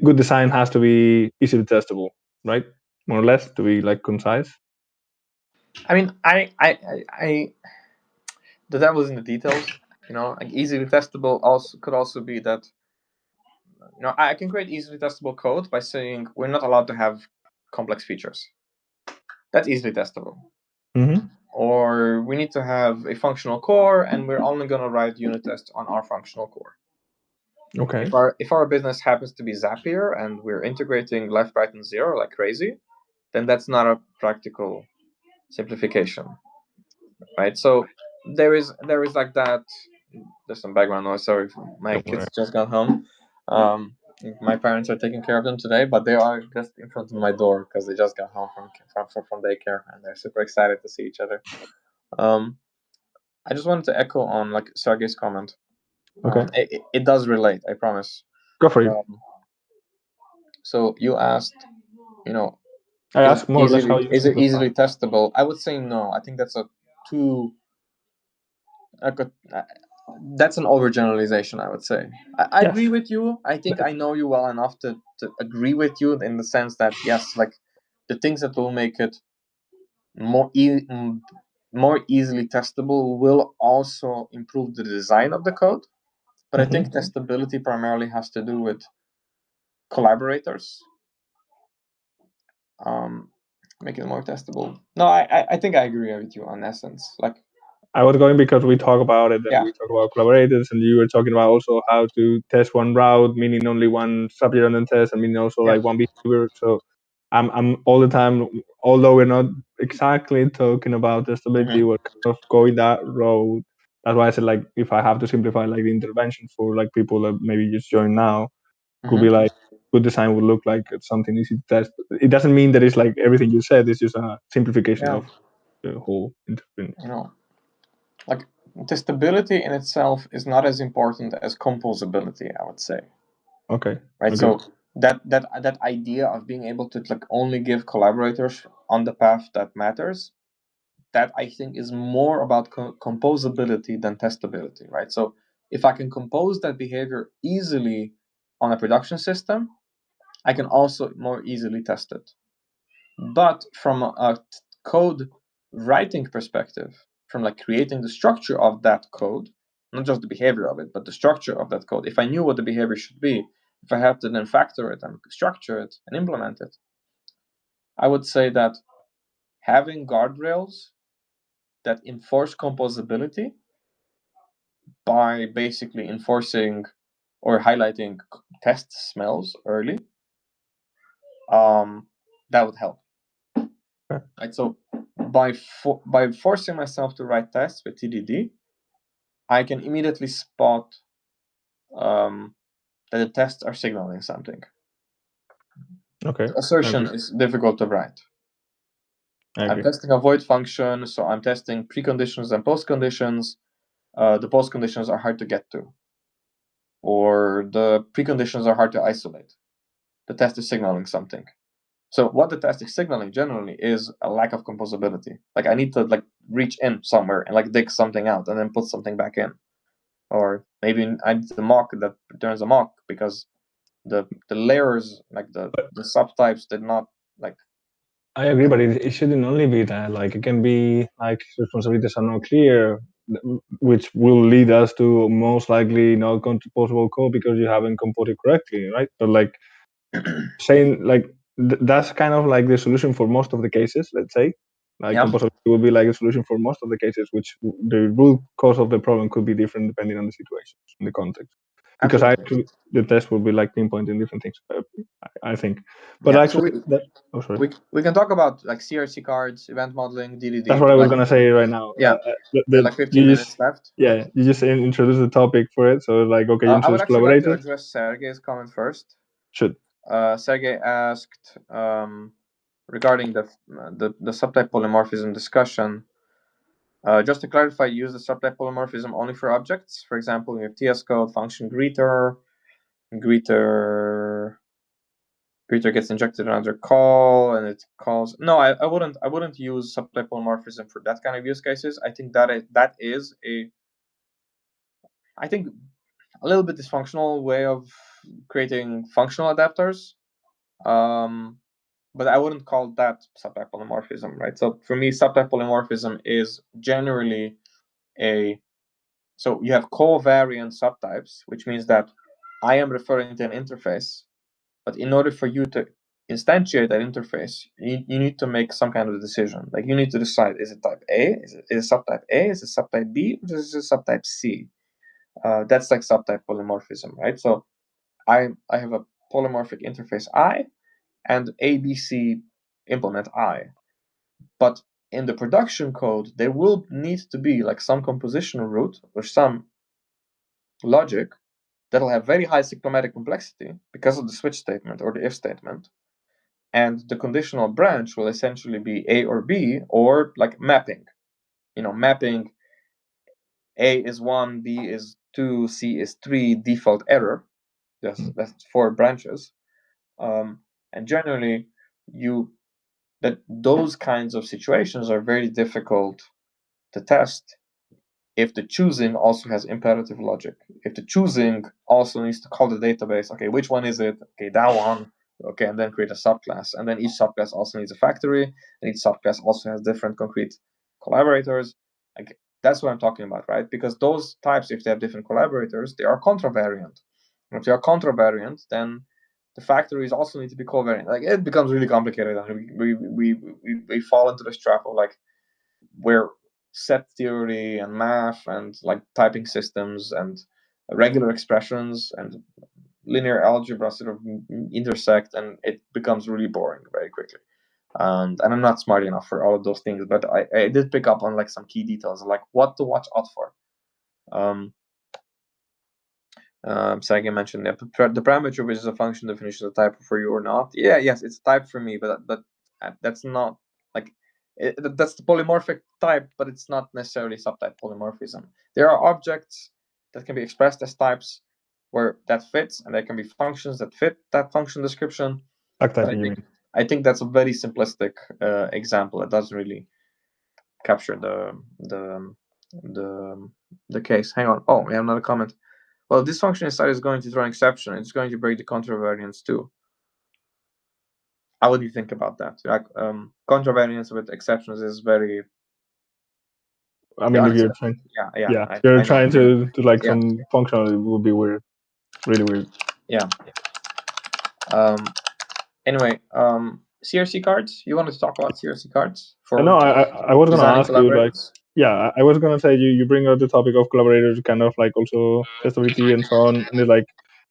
good design has to be easily testable, right? More or less to be like concise. I mean, I the devil's in the details. Like easily testable also could also be that I can create easily testable code by saying we're not allowed to have complex features. That's easily testable. Mm-hmm. Or we need to have a functional core, and we're only going to write unit tests on our functional core. Okay. If our business happens to be Zapier and we're integrating left, right, and zero like crazy, then that's not a practical simplification, right? So there is like that. There's some background noise. Sorry, my Don't worry. kids just got home. My parents are taking care of them today, but they are just in front of my door because they just got home from daycare and they're super excited to see each other. I just wanted to echo on like Sergey's comment. Okay. It does relate, I promise. Go for you. So you asked, you know, I asked more or less how you is it simplify. easily testable? I would say no. I think that's a too that's an overgeneralization. I would say. I Yes. agree with you. I think I know you well enough to agree with you in the sense that yes, like the things that will make it more easily testable will also improve the design of the code. But I think testability primarily has to do with collaborators, making it more testable. No, I think I agree with you on essence. Like, I was going because we talk about it and yeah, we talk about collaborators, and you were talking about also how to test one route, meaning only one subject on the test, and meaning also yeah, like one behavior. So I'm all the time, although we're not exactly talking about testability, we're kind of going that road. That's why I said like if I have to simplify like the intervention for like people that maybe just join now, could be like good design would look like it's something easy to test. It doesn't mean that it's like everything you said. It's just a simplification yeah. of the whole intervention. Like testability in itself is not as important as composability, I would say. Okay. Right. Okay. So that idea of being able to like only give collaborators on the path that matters, that I think is more about composability than testability, right? So if I can compose that behavior easily on a production system, I can also more easily test it. But from a code writing perspective, from like creating the structure of that code, not just the behavior of it, but the structure of that code, if I knew what the behavior should be, if I had to then factor it and structure it and implement it, I would say that having guardrails that enforce composability by basically enforcing or highlighting test smells early, that would help. Okay. Right. So by forcing myself to write tests with TDD, I can immediately spot that the tests are signaling something. Okay. The assertion is difficult to write. I'm testing a void function, so I'm testing preconditions and postconditions. The postconditions are hard to get to, or the preconditions are hard to isolate. The test is signaling something. So what the test is signaling generally is a lack of composability. Like I need to like reach in somewhere and like dig something out and then put something back in. Or maybe I need a mock that returns a mock because the layers, like the subtypes did not like. I agree, but it shouldn't only be that. Like it can be like responsibilities are not clear, which will lead us to most likely not composable code because you haven't composed it correctly, right? But like saying like that's kind of like the solution for most of the cases. Let's say like composability will be like a solution for most of the cases, which the root cause of the problem could be different depending on the situation and the context. Because Absolutely. the test will be like pinpointing different things. I think, but actually, sorry. We can talk about like CRC cards, event modeling, DDD. That's what I was gonna say right now. Yeah, like 15 minutes left. Yeah, you just introduce the topic for it. So like, okay, you I would introduce actually like to collaborators. address Sergey's comment first. Should. Sergey asked regarding the subtype polymorphism discussion. Just to clarify, use the subtype polymorphism only for objects. For example, we have TS code function greeter. Greeter gets injected another call, and it calls. No, I wouldn't use subtype polymorphism for that kind of use cases. I think that is I think a little bit dysfunctional way of creating functional adapters. But I wouldn't call that subtype polymorphism, right? So for me, subtype polymorphism is generally so you have covariant subtypes, which means that I am referring to an interface, but in order for you to instantiate that interface, you need to make some kind of decision. Like you need to decide: is it type A? Is it subtype A? Is it subtype B? Or is it subtype C? That's like subtype polymorphism, right? So I have a polymorphic interface I, and ABC implement I. But in the production code, there will need to be like some compositional root or some logic that'll have very high cyclomatic complexity because of the switch statement or the if statement. And the conditional branch will essentially be A or B, or like mapping. Mapping A is 1, B is 2, C is 3, default error. That's 4 branches. And generally, those kinds of situations are very difficult to test if the choosing also has imperative logic. If the choosing also needs to call the database, okay, which one is it? Okay, that one. Okay, and then create a subclass. And then each subclass also needs a factory, and each subclass also has different concrete collaborators. Like, that's what I'm talking about, right? Because those types, if they have different collaborators, they are contravariant. And if they are contravariant, then the factories also need to be covariant. Like, it becomes really complicated, and we fall into this trap of like where set theory and math and like typing systems and regular expressions and linear algebra sort of intersect, and it becomes really boring very quickly. And I'm not smart enough for all of those things, but I did pick up on like some key details, like what to watch out for. Sagan mentioned that the parameter, which is a function definition, is a type for you or not. Yes, it's a type for me, but that's not like that's the polymorphic type, but it's not necessarily subtype polymorphism. There are objects that can be expressed as types where that fits, and there can be functions that fit that function description. I think that's a very simplistic example. It doesn't really capture the case. Hang on. Oh, we have another comment. Well, this function inside is going to throw an exception. It's going to break the contravariance too. How would you think about that? Like, contravariance with exceptions is very. I mean, if you're trying, you're trying to like some functional, it would be weird, really weird. Yeah. Anyway, CRC cards. You wanted to talk about CRC cards for? No, I was gonna ask you like, I was gonna say you bring up the topic of collaborators, kind of like also testability and so on, and it's like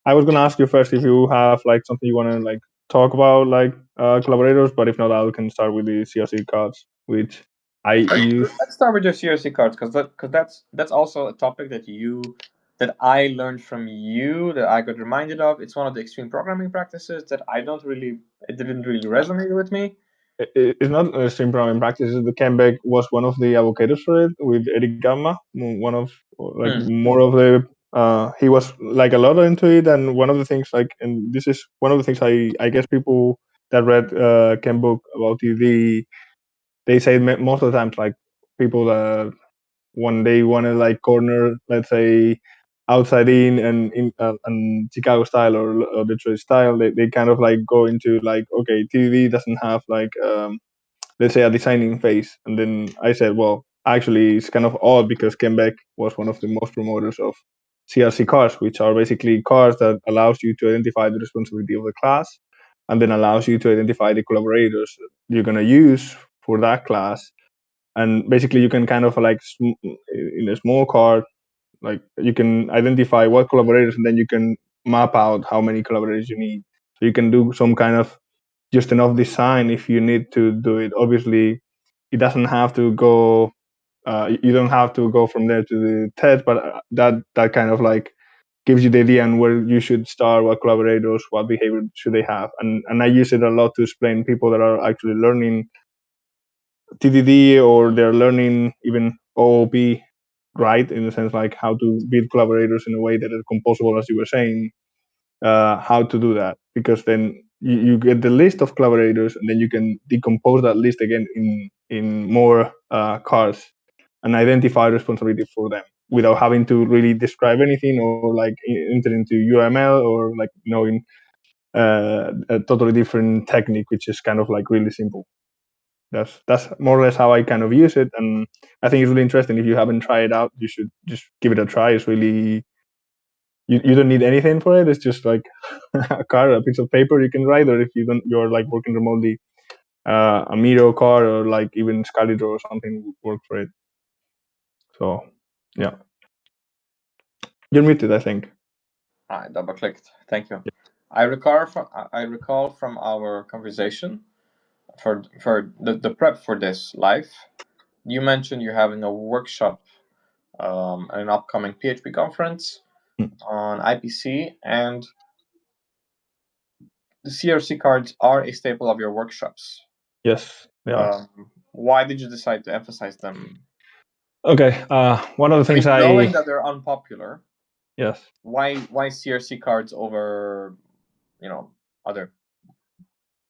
I was gonna ask you first if you have like something you want to like talk about like collaborators, but if not, I can start with the CRC cards, which I use. Let's start with your CRC cards because that's also a topic that I learned from you, that I got reminded of. It's one of the extreme programming practices that it didn't really resonate with me. It's not an extreme programming practice. The Kenbeck was one of the advocates for it with Eric Gamma, one of like more of the. He was like a lot into it, and one of the things like, and this is one of the things I guess people that read Ken book about they say most of the times like people that when they want to like corner, let's say outside in Chicago style or Detroit style, they kind of like go into like, okay, TDD doesn't have like let's say a designing phase. And then I said, well, actually it's kind of odd because Kenbeck was one of the most promoters of CRC cars, which are basically cars that allows you to identify the responsibility of the class and then allows you to identify the collaborators you're going to use for that class. And basically you can kind of like in a small car, like you can identify what collaborators and then you can map out how many collaborators you need. So you can do some kind of just enough design if you need to do it. Obviously, it doesn't have to go. You don't have to go from there to the test, but that kind of like gives you the idea on where you should start, what collaborators, what behavior should they have, and I use it a lot to explain people that are actually learning TDD or they're learning even all be right, in the sense like how to build collaborators in a way that are composable, as you were saying, how to do that, because then you get the list of collaborators, and then you can decompose that list again in more cars and identify responsibility for them without having to really describe anything, or like enter into UML, or like knowing a totally different technique, which is kind of like really simple. That's more or less how I kind of use it, and I think it's really interesting. If you haven't tried it out, you should just give it a try. It's really, you don't need anything for it. It's just like a card, a piece of paper you can write, or if you're like working remotely, a Miro card, or like even Scalidro or something would work for it. So yeah, you're muted, I think. I double clicked. Thank you. I recall from our conversation for the prep for this live. You mentioned you're having a workshop at an upcoming PHP conference on IPC, and the CRC cards are a staple of your workshops. Yes, they are. Why did you decide to emphasize them? Okay. One of the things knowing that they're unpopular, yes. why CRC cards over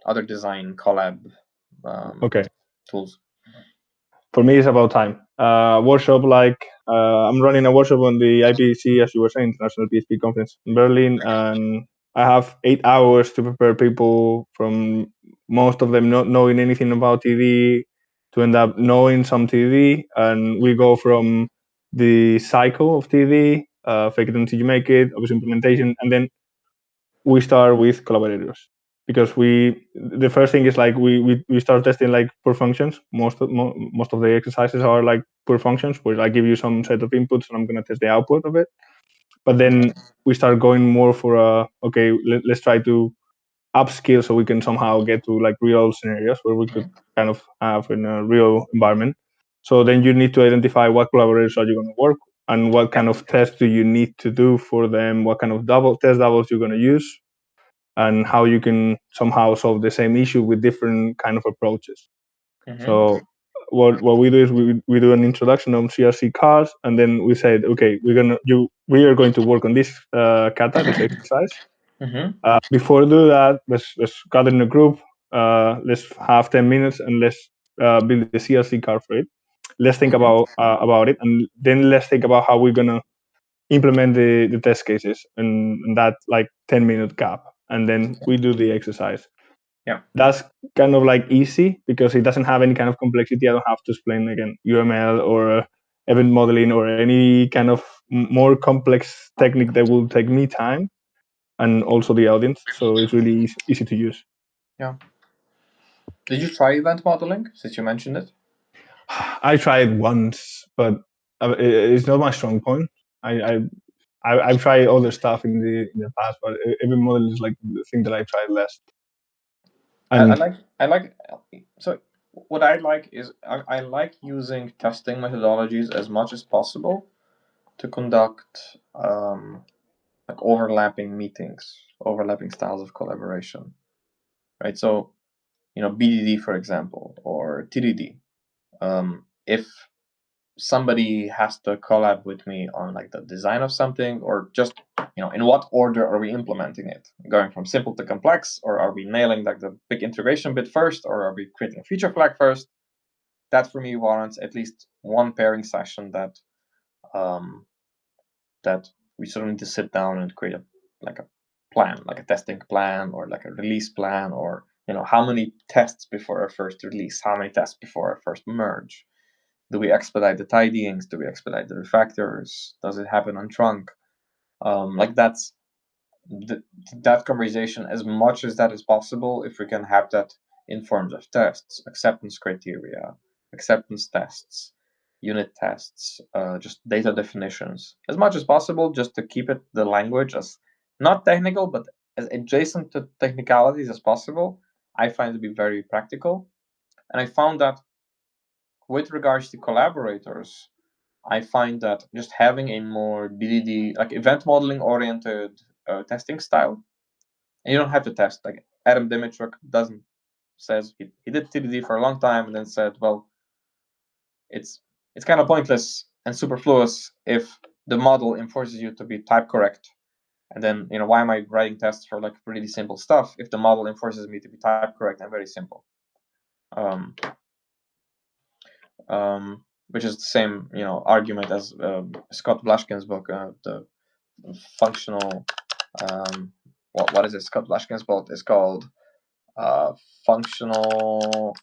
other design collab Okay. tools? For me, it's about time. Workshop, like I'm running a workshop on the IPC, as you were saying, International PHP Conference in Berlin, and I have 8 hours to prepare people, from most of them not knowing anything about TD to end up knowing some TD, and we go from the cycle of TD, fake it until you make it, obviously implementation, and then we start with collaborators, because the first thing is like we start testing like per functions. Most of the exercises are like per functions, where I give you some set of inputs and I'm going to test the output of it. But then we start going more for okay, let's try to upskill, so we can somehow get to like real scenarios where we could kind of have in a real environment. So then you need to identify what collaborators are you going to work, and what kind of tests do you need to do for them, what kind of doubles you're going to use, and how you can somehow solve the same issue with different kind of approaches. So what we do is we do an introduction on CRC cars, and then we said, okay, we are going to work on this kata, this exercise. Before do that, let's gather in a group. Let's have 10 minutes, and let's build the CRC car for it. Let's think about it, and then let's think about how we're gonna implement the test cases in that like 10-minute gap, and then we do the exercise. Yeah. That's kind of like easy, because it doesn't have any kind of complexity. I don't have to explain again UML or event modeling or any kind of more complex technique that will take me time and also the audience. So it's really easy to use. Yeah. Did you try event modeling, since you mentioned it? I tried once, but it's not my strong point. I've tried other stuff in the past, but event model is like the thing that I tried less. And I like so what I like is I like using testing methodologies as much as possible to conduct like overlapping meetings, overlapping styles of collaboration, right? So BDD, for example, or TDD. If somebody has to collab with me on like the design of something, or just in what order are we implementing it, going from simple to complex, or are we nailing like the big integration bit first, or are we creating a feature flag first, that for me warrants at least one pairing session that that we sort of need to sit down and create a plan, like a testing plan, or like a release plan, or how many tests before our first release, how many tests before our first merge. Do we expedite the tidyings? Do we expedite the refactors? Does it happen on trunk? Like that's that conversation, as much as that is possible, if we can have that in forms of tests, acceptance criteria, acceptance tests, unit tests, just data definitions, as much as possible, just to keep it the language as not technical, but as adjacent to technicalities as possible, I find to be very practical. And I found that with regards to collaborators, I find that just having a more BDD, like event modeling oriented testing style, and you don't have to test. Like Adam Dimitruk says he did TDD for a long time and then said, well, it's it's kind of pointless and superfluous if the model enforces you to be type correct. And then, why am I writing tests for like really simple stuff if the model enforces me to be type correct and very simple? Which is the same, argument as Scott Blashkin's book, the functional. What is it? Scott Blashkin's book is called functional.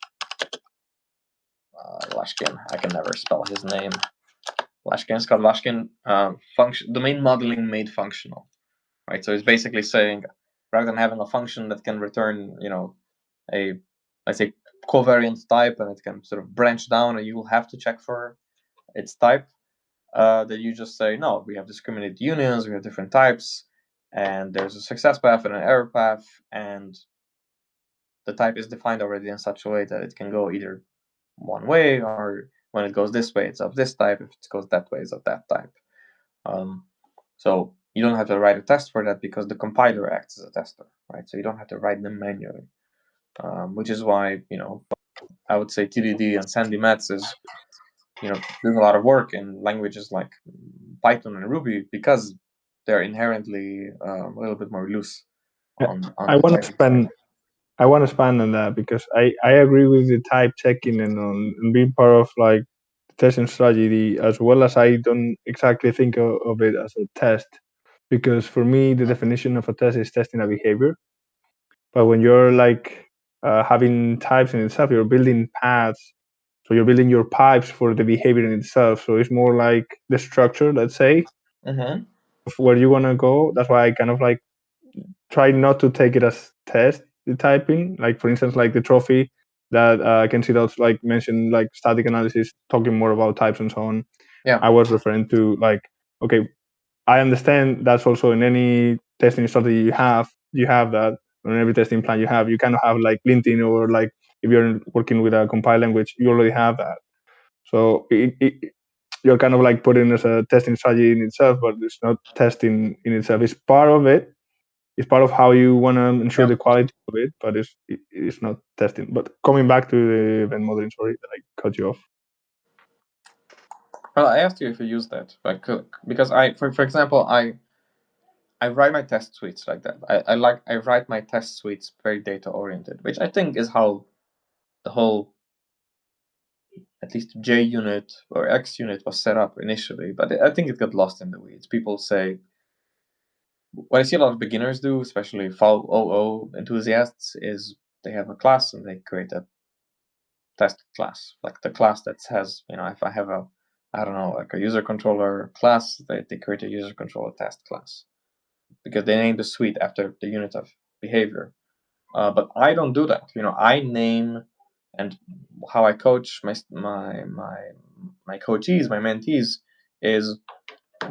Lashkin. I can never spell his name. Scott Lashkin. Domain modeling made functional. Right. So it's basically saying rather than having a function that can return, a, let's say, covariant type, and it can sort of branch down, and you will have to check for its type. That you just say, no, we have discriminated unions, we have different types, and there's a success path and an error path, and the type is defined already in such a way that it can go either one way, or when it goes this way, it's of this type. If it goes that way, it's of that type. So you don't have to write a test for that because the compiler acts as a tester, right? So you don't have to write them manually, which is why, I would say TDD and Sandy Metz is, doing a lot of work in languages like Python and Ruby because they're inherently a little bit more loose on I the want to typing spend side. I want to expand on that because I agree with the type checking and on being part of like testing strategy, as well as I don't exactly think of it as a test, because for me the definition of a test is testing a behavior. But when you're like having types in itself, you're building paths, so you're building your pipes for the behavior in itself. So it's more like the structure, let's say, Mm-hmm. of where you want to go. That's why I kind of like try not to take it as test the typing. Like for instance, like the trophy that I can see that's like mentioned like static analysis, talking more about types and so on. Yeah. I was referring to like, okay, I understand that's also in any testing strategy you have that on every testing plan you kind of have like linting, or like if you're working with a compile language, you already have that. So you're kind of like putting as a testing strategy in itself, but it's not testing in itself. It's part of it. It's part of how you want to ensure Yeah. the quality of it, but it's not testing. But coming back to the event modeling, sorry that I cut you off. Well, I asked you if you use that, like, because for example, I write my test suites like that. I write my test suites very data oriented, which I think is how the whole, at least J unit or X unit, was set up initially. But I think it got lost in the weeds. People say, what I see a lot of beginners do, especially FOO enthusiasts, is they have a class and they create a test class, like the class that has, if I have I don't know, like a user controller class, they create a user controller test class because they name the suite after the unit of behavior. But I don't do that. I name, and how I coach my coachees, my mentees, is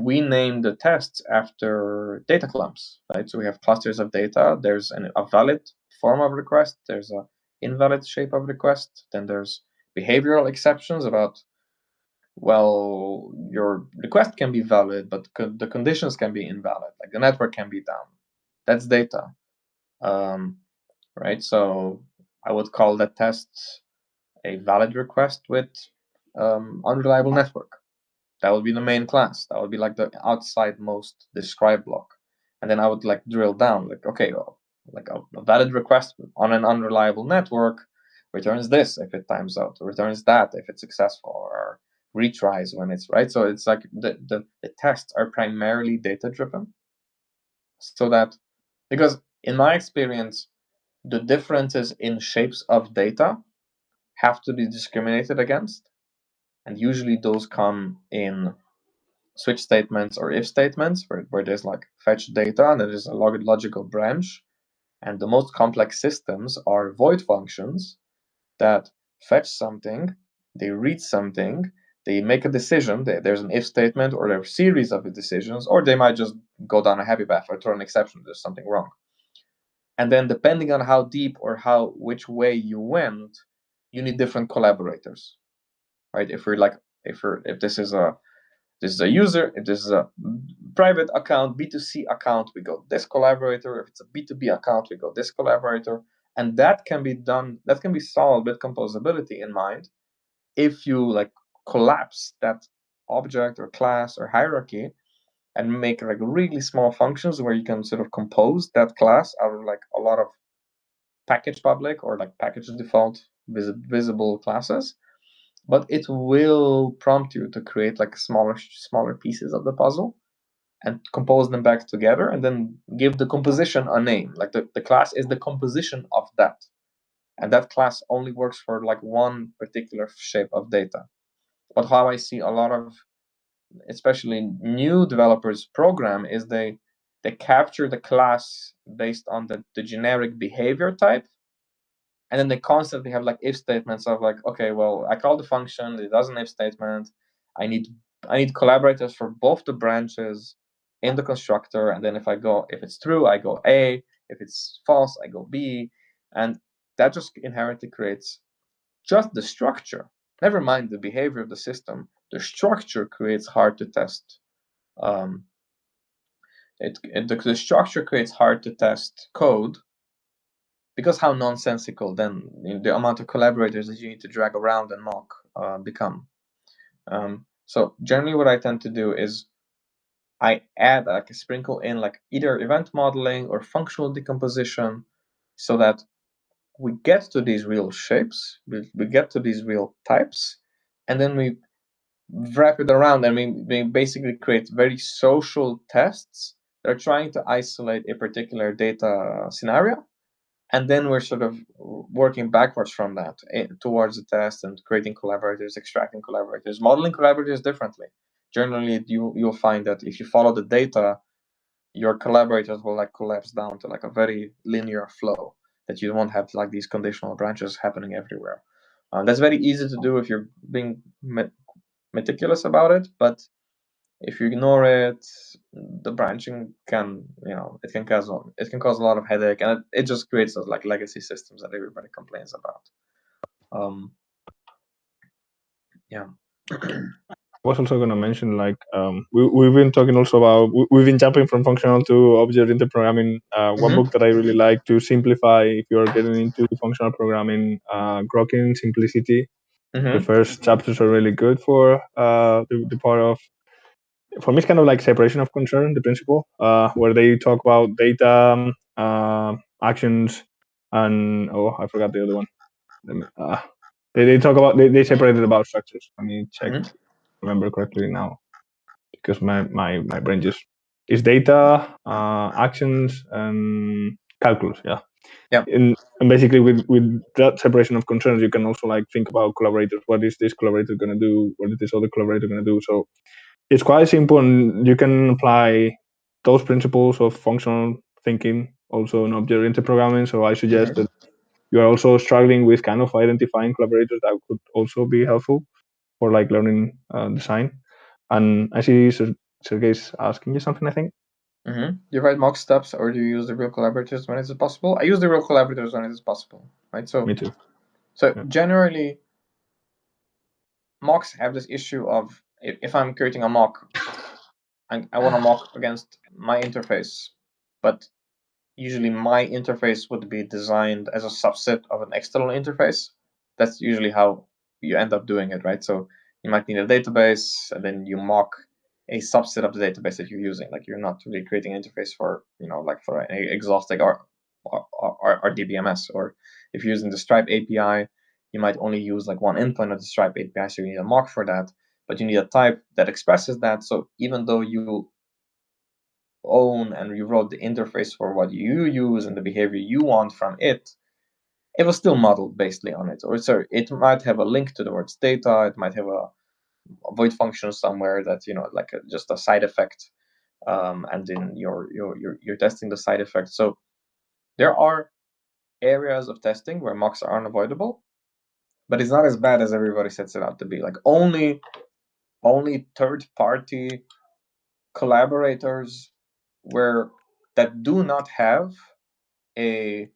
we name the tests after data clumps, right? So we have clusters of data. There's a valid form of request. There's a invalid shape of request. Then there's behavioral exceptions about, well, your request can be valid, but the conditions can be invalid. Like the network can be down. That's data, right? So I would call that test a valid request with unreliable network. That would be the main class. That would be like the outside most describe block. And then I would like drill down, like, okay, well, like a valid request on an unreliable network returns this if it times out, returns that if it's successful, or retries when it's right. So it's like the tests are primarily data driven. So that, because in my experience, the differences in shapes of data have to be discriminated against. And usually those come in switch statements or if statements where there's like fetch data and there is a logical branch. And the most complex systems are void functions that fetch something, they read something, they make a decision. There's an if statement, or there's a series of decisions, or they might just go down a happy path or throw an exception, there's something wrong. And then depending on how deep or which way you went, you need different collaborators, right? If this is a user, if this is a private account, B2C account, we go this collaborator. If it's a B2B account, we go this collaborator. And that can be solved with composability in mind if you like collapse that object or class or hierarchy and make like really small functions where you can sort of compose that class out of like a lot of package public or like package default visible classes, but it will prompt you to create like smaller pieces of the puzzle and compose them back together and then give the composition a name. Like the class is the composition of that. And that class only works for like one particular shape of data. But how I see a lot of, especially new developers program, is they capture the class based on the generic behavior type, and then they constantly have like if statements of like, okay, well, I call the function, it does an if statement, I need collaborators for both the branches in the constructor, and then if it's true, I go A, if it's false, I go B, and that just inherently creates just the structure. Never mind the behavior of the system. The structure creates hard to test. The structure creates hard to test code because how nonsensical then the amount of collaborators that you need to drag around and mock become. So generally, what I tend to do is I add like a sprinkle in like either event modeling or functional decomposition, so that we get to these real shapes, we get to these real types, and then we wrap it around and we basically create very social tests that are trying to isolate a particular data scenario. And then we're sort of working backwards from that towards the test and creating collaborators, extracting collaborators, modeling collaborators differently. Generally, you'll find that if you follow the data, your collaborators will like collapse down to like a very linear flow that you won't have like these conditional branches happening everywhere. That's very easy to do if you're being meticulous about it, but if you ignore it, the branching can, it can cause a lot of headache, and it just creates those like legacy systems that everybody complains about. Yeah. I was also going to mention like we've been talking also about we've been jumping from functional to object-oriented programming. One book that I really like to simplify if you're getting into functional programming, Grokking Simplicity. The first chapters are really good for the part of, for me, it's kind of like separation of concern, the principle, where they talk about data, actions, and I forgot the other one. They talk about they separated about structures. Let me check, remember correctly now, because my brain just is data, actions, and calculus. Yeah. And basically with that separation of concerns, you can also like think about collaborators. What is this collaborator going to do? What is this other collaborator going to do? So it's quite simple, and you can apply those principles of functional thinking also in object-oriented programming. So I suggest that you are also struggling with kind of identifying collaborators, that could also be helpful for like learning design. And I see Sergey's asking you something, I think. Do you write mock steps, or do you use the real collaborators when it is possible? I use the real collaborators when it is possible, right? So me too. So generally, mocks have this issue of if I'm creating a mock, I want to mock against my interface, but usually my interface would be designed as a subset of an external interface. That's usually how you end up doing it, right? So you might need a database, and then you mock a subset of the database that you're using. Like you're not really creating an interface for, like for an exhaustive or DBMS. Or if you're using the Stripe API, you might only use like one endpoint of the Stripe API, so you need a mock for that. But you need a type that expresses that. So even though you own and you wrote the interface for what you use and the behavior you want from it, it was still modeled basically on it. Or sorry, it might have a link to the words data. It might have a void function somewhere that like just a side effect, and then you're testing the side effect. So there are areas of testing where mocks are unavoidable, but it's not as bad as everybody sets it out to be. Like only third-party collaborators that do not have a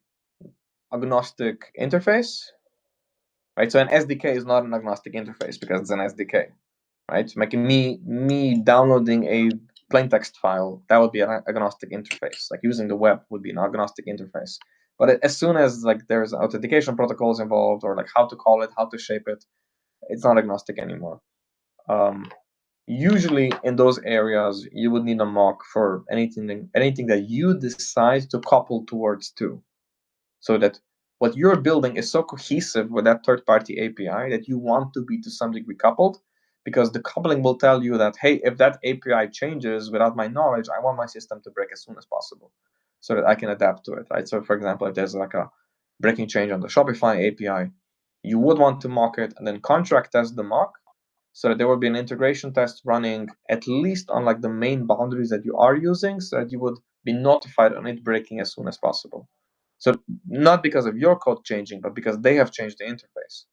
agnostic interface, right? So an SDK is not an agnostic interface because it's an SDK, right? Making me downloading a plain text file, that would be an agnostic interface. Like using the web would be an agnostic interface. But as soon as like there's authentication protocols involved, or like how to call it, how to shape it, it's not agnostic anymore. Usually in those areas, you would need a mock for anything that you decide to couple towards to, so that what you're building is so cohesive with that third-party API that you want to be to some degree coupled, because the coupling will tell you that, hey, if that API changes without my knowledge, I want my system to break as soon as possible so that I can adapt to it, right? So for example, if there's like a breaking change on the Shopify API, you would want to mock it and then contract test the mock so that there will be an integration test running at least on like the main boundaries that you are using, so that you would be notified on it breaking as soon as possible. So not because of your code changing, but because they have changed the interface.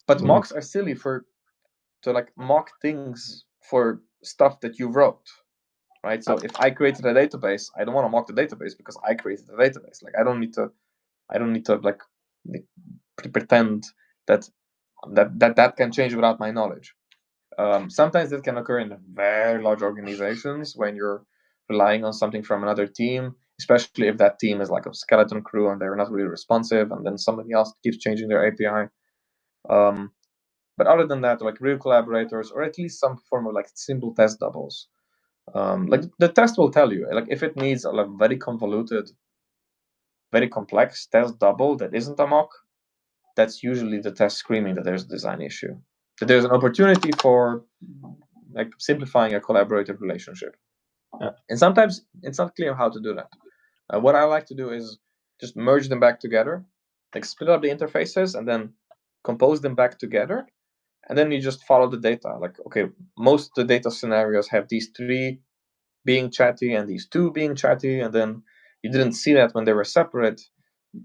But mocks are silly to like mock things for stuff that you wrote, right? So if I created a database, I don't want to mock the database because I created the database. Like I don't need to like pretend that that can change without my knowledge. Sometimes it can occur in very large organizations when you're relying on something from another team, especially if that team is like a skeleton crew and they're not really responsive, and then somebody else keeps changing their API. But other than that, like real collaborators, or at least some form of like simple test doubles. Like the test will tell you, like if it needs a like very convoluted, very complex test double that isn't a mock, that's usually the test screaming that there's a design issue, that there's an opportunity for like simplifying a collaborative relationship. And sometimes it's not clear how to do that. What I like to do is just merge them back together, like split up the interfaces and then compose them back together. And then you just follow the data. Like, okay, most of the data scenarios have these three being chatty and these two being chatty. And then you didn't see that when they were separate.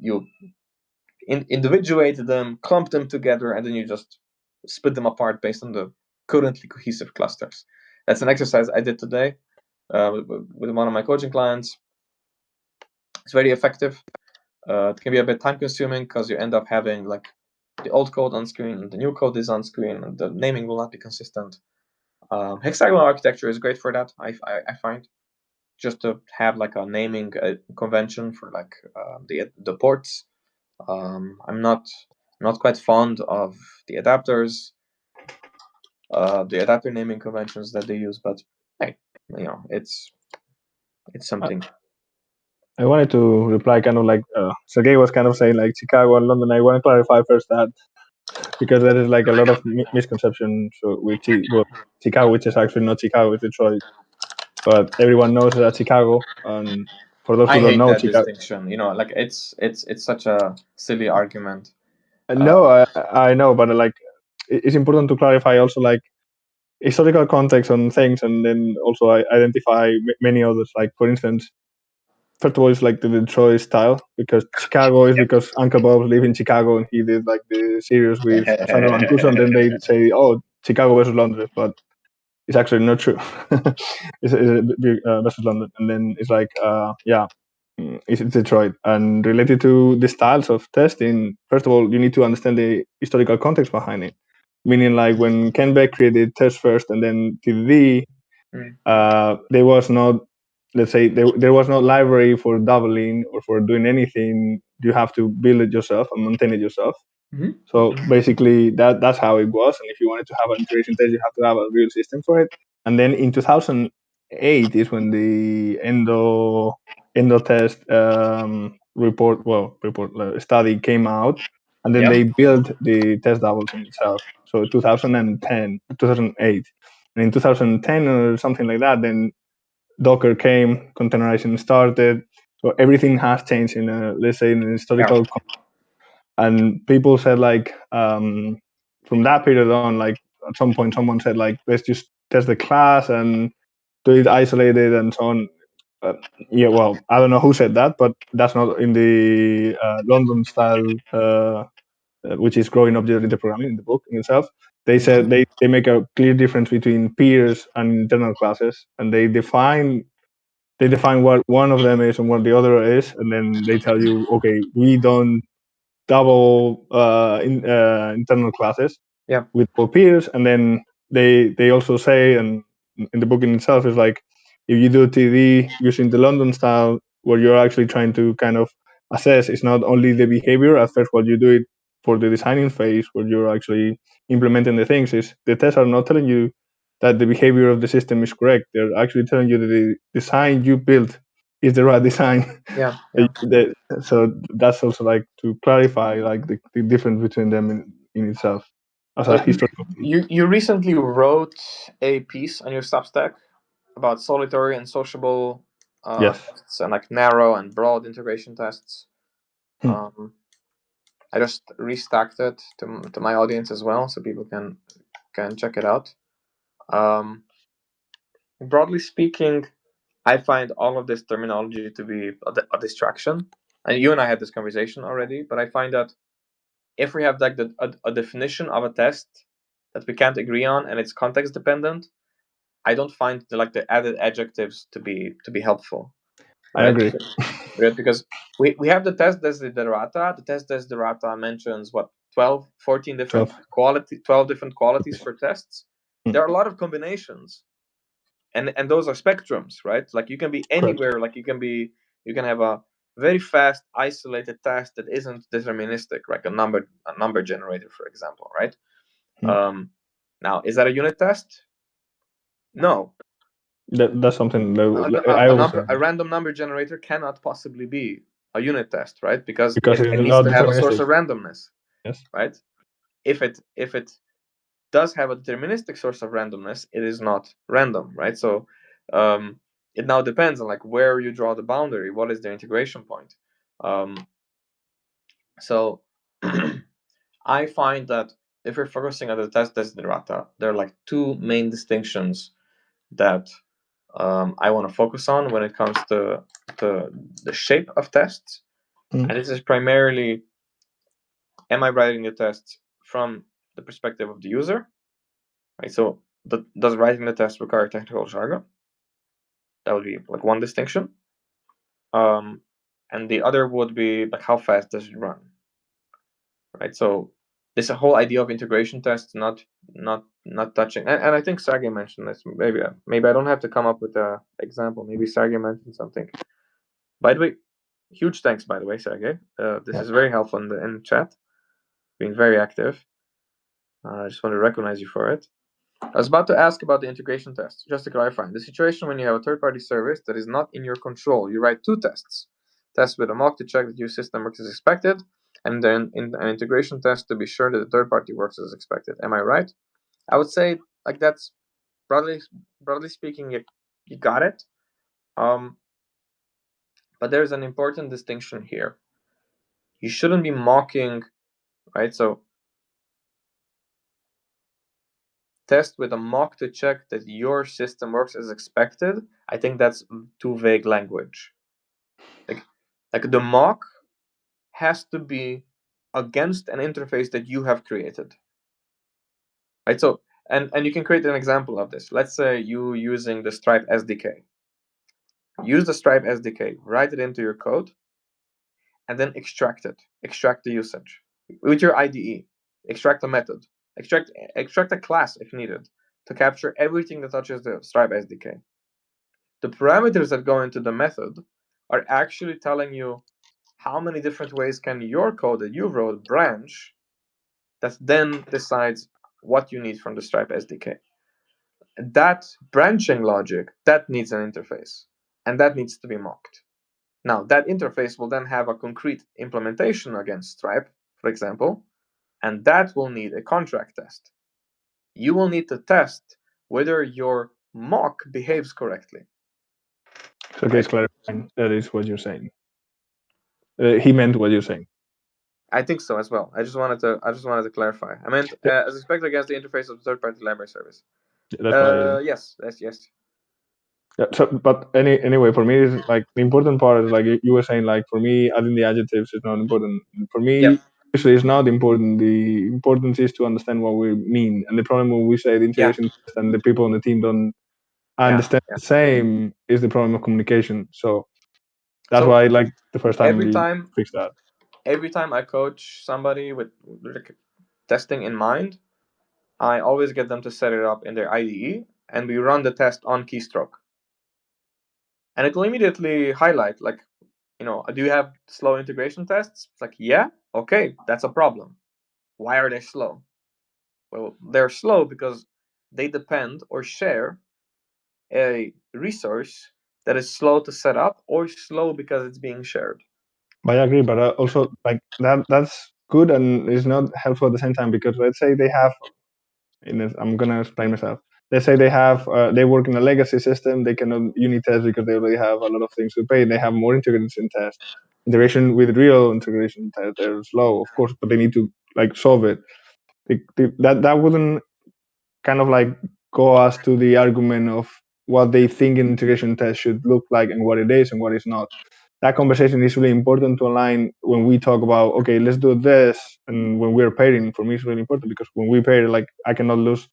You individuated them, clumped them together, and then you just split them apart based on the currently cohesive clusters. That's an exercise I did today with one of my coaching clients. It's very effective. It can be a bit time consuming because you end up having like the old code on screen and the new code is on screen, and the naming will not be consistent. Hexagonal architecture is great for that. I find, just to have like a naming convention for like the ports. I'm not quite fond of the adapters, the adapter naming conventions that they use, but hey, it's something. I wanted to reply kind of like Sergey was kind of saying like Chicago and London. I want to clarify first that because there is like a lot of misconception. So well, Chicago, which is actually not Chicago, it's Detroit, but everyone knows that Chicago. And for those I who don't hate know, that Chicago. distinction. Like it's such a silly argument. No, I know, but like it's important to clarify also like historical context on things, and then also identify many others. Like for instance, first of all, it's like the Detroit style because Chicago is because Uncle Bob lived in Chicago and he did like the series with Sandra Mancuso, and then they say, "Oh, Chicago versus London," but it's actually not true. It's versus London, and then it's like, it's Detroit. And related to the styles of testing, first of all, you need to understand the historical context behind it. Meaning, like when Ken Beck created test first and then TDD, there was not, let's say, there was no library for doubling or for doing anything. You have to build it yourself and maintain it yourself. So basically, that's how it was. And if you wanted to have an integration test, you have to have a real system for it. And then in 2008 is when the endo test study came out, and then they built the test doubles in itself. So 2008, and in 2010 or something like that, then Docker came, containerization started. So everything has changed in a, let's say, in an historical. And people said like from that period on, like at some point someone said like let's just test the class and do it isolated and so on. Yeah, well, I don't know who said that, but that's not in the London style, which is growing object-oriented programming in the book in itself. They said they make a clear difference between peers and internal classes, and they define what one of them is and what the other is, and then they tell you, okay, we don't double internal classes with our peers, and then they also say, and in the book in itself is like, if you do TD using the London style, what you're actually trying to kind of assess is not only the behavior at first what you do it for the designing phase where you're actually implementing the things is the tests are not telling you that the behavior of the system is correct. They're actually telling you that the design you built is the right design. Yeah. So that's also like to clarify like the difference between them in itself as a So historical piece. you recently wrote a piece on your Substack about solitary and sociable Yes. tests and like narrow and broad integration tests. Hmm. I just restacked it to my audience as well, so people can check it out. Broadly speaking, I find all of this terminology to be a distraction. And you and I had this conversation already, but I find that if we have like a definition of a test that we can't agree on and it's context dependent, I don't find the added adjectives to be helpful. I Right? agree. Right? Because we have the test desiderata. The test desiderata mentions what 12, 14 different 12 different qualities for tests. Hmm. There are a lot of combinations. And those are spectrums, right? Like you can be anywhere, like you can have a very fast isolated test that isn't deterministic, like a number generator, for example, right? Now, is that a unit test? No. That's something that A, I a always number say a random number generator cannot possibly be a unit test, right? Because because it it is needs not to have a source deterministic. of randomness, Yes. right? If it does have a deterministic source of randomness, it is not random, right? So it now depends on like where you draw the boundary, what is the integration point. So I find that if we're focusing on the test desiderata, there are like two main distinctions that I want to focus on when it comes to the shape of tests. And this is primarily, am I writing the test from the perspective of the user? Right. So does writing the test require technical jargon? That would be like one distinction. And the other would be like how fast does it run? Right. So this whole idea of integration tests not touching, and I think Sergey mentioned this. Maybe I don't have to come up with an example. Maybe Sergey mentioned something. By the way, huge thanks, by the way, Sergey. This is very helpful in the chat. Being very active. I just want to recognize you for it. I was about to ask about the integration test. Just to clarify, in the situation when you have a third-party service that is not in your control, you write two tests. Test with a mock to check that your system works as expected, and then in an integration test to be sure that the third party works as expected. Am I right? I would say like that's broadly speaking, you got it. But there's an important distinction here. You shouldn't be mocking, right? So test with a mock to check that your system works as expected. I think that's too vague language. Like the mock has to be against an interface that you have created, right? So and you can create an example of this. Let's say you using the Stripe SDK. Use the Stripe SDK, write it into your code, and then extract it. Extract the usage with your IDE. Extract a method. Extract a class if needed to capture everything that touches the Stripe SDK. The parameters that go into the method are actually telling you how many different ways can your code that you wrote branch that then decides what you need from the Stripe SDK. That branching logic, that needs an interface, and that needs to be mocked. Now, that interface will then have a concrete implementation against Stripe, for example, and that will need a contract test. You will need to test whether your mock behaves correctly. So okay, it's clarifying. That is what you're saying. He meant what you're saying. I think so as well. I just wanted to clarify. I meant as expected against the interface of the third-party library service. That's why. Yes. Yeah, so, but anyway, for me, it's like the important part is like you were saying. Like for me, adding the adjectives is not important. For me, Yep. actually, it's not important. The importance is to understand what we mean. And the problem when we say the integration test and the people on the team don't understand the same is the problem of communication. So that's why, like the first time we fixed that. Every time I coach somebody with testing in mind, I always get them to set it up in their IDE, and we run the test on keystroke. And it will immediately highlight, like, do you have slow integration tests? It's like, yeah, okay, that's a problem. Why are they slow? Well, they're slow because they depend or share a resource that is slow to set up or slow because it's being shared. But I agree, but also like that's good and it's not helpful at the same time because let's say they have I'm gonna explain myself. Let's say they work in a legacy system. They cannot unit test because they already have a lot of things to pay. They have more integration test. Integration with real integration test. They're slow, of course, but they need to like solve it. That wouldn't kind of like go us to the argument of what they think an integration test should look like and what it is and what it's not. That conversation is really important to align when we talk about okay, let's do this, and when we're pairing. For me, it's really important because when we pair, like I cannot lose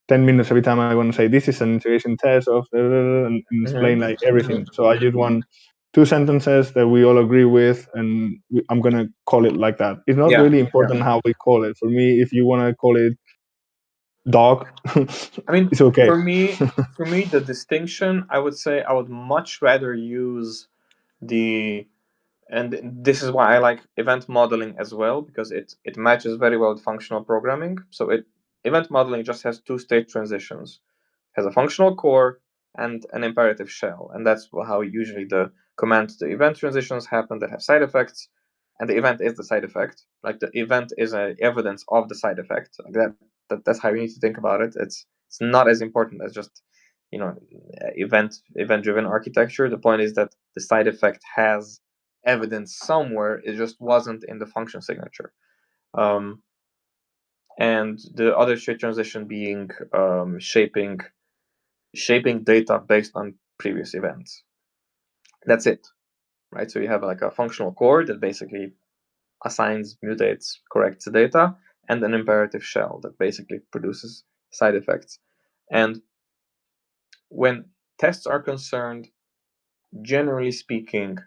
10 minutes every time I want to say this is an integration test of and explain like everything. So I just want two sentences that we all agree with, and I'm gonna call it like that. It's not Yeah, really yeah. important how we call it. For me, if you want to call it dog, I mean, it's okay. for me, the distinction, I would say, I would much rather use the, and this is why I like event modeling as well, because it matches very well with functional programming. So event modeling just has two state transitions, has a functional core and an imperative shell, and that's how usually the command to event transitions happen that have side effects, and the event is the side effect. Like the event is a evidence of the side effect. Like that's how you need to think about it. It's not as important as just event driven architecture. The point is that the side effect has evidence somewhere. It just wasn't in the function signature. And the other state transition being shaping data based on previous events. That's it, right? So you have like a functional core that basically assigns, mutates, corrects the data, and an imperative shell that basically produces side effects. And when tests are concerned, generally speaking,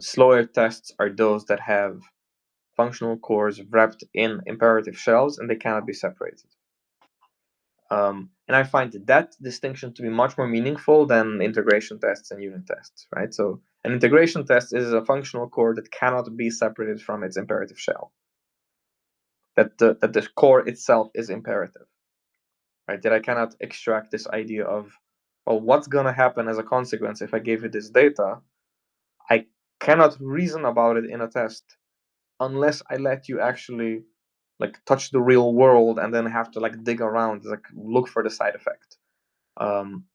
slower tests are those that have functional cores wrapped in imperative shells and they cannot be separated. And I find that distinction to be much more meaningful than integration tests and unit tests, right? So an integration test is a functional core that cannot be separated from its imperative shell. That the core itself is imperative, right? That I cannot extract this idea of, well, what's gonna happen as a consequence if I give you this data? I cannot reason about it in a test unless I let you actually like touch the real world and then have to like dig around, like look for the side effect. Um,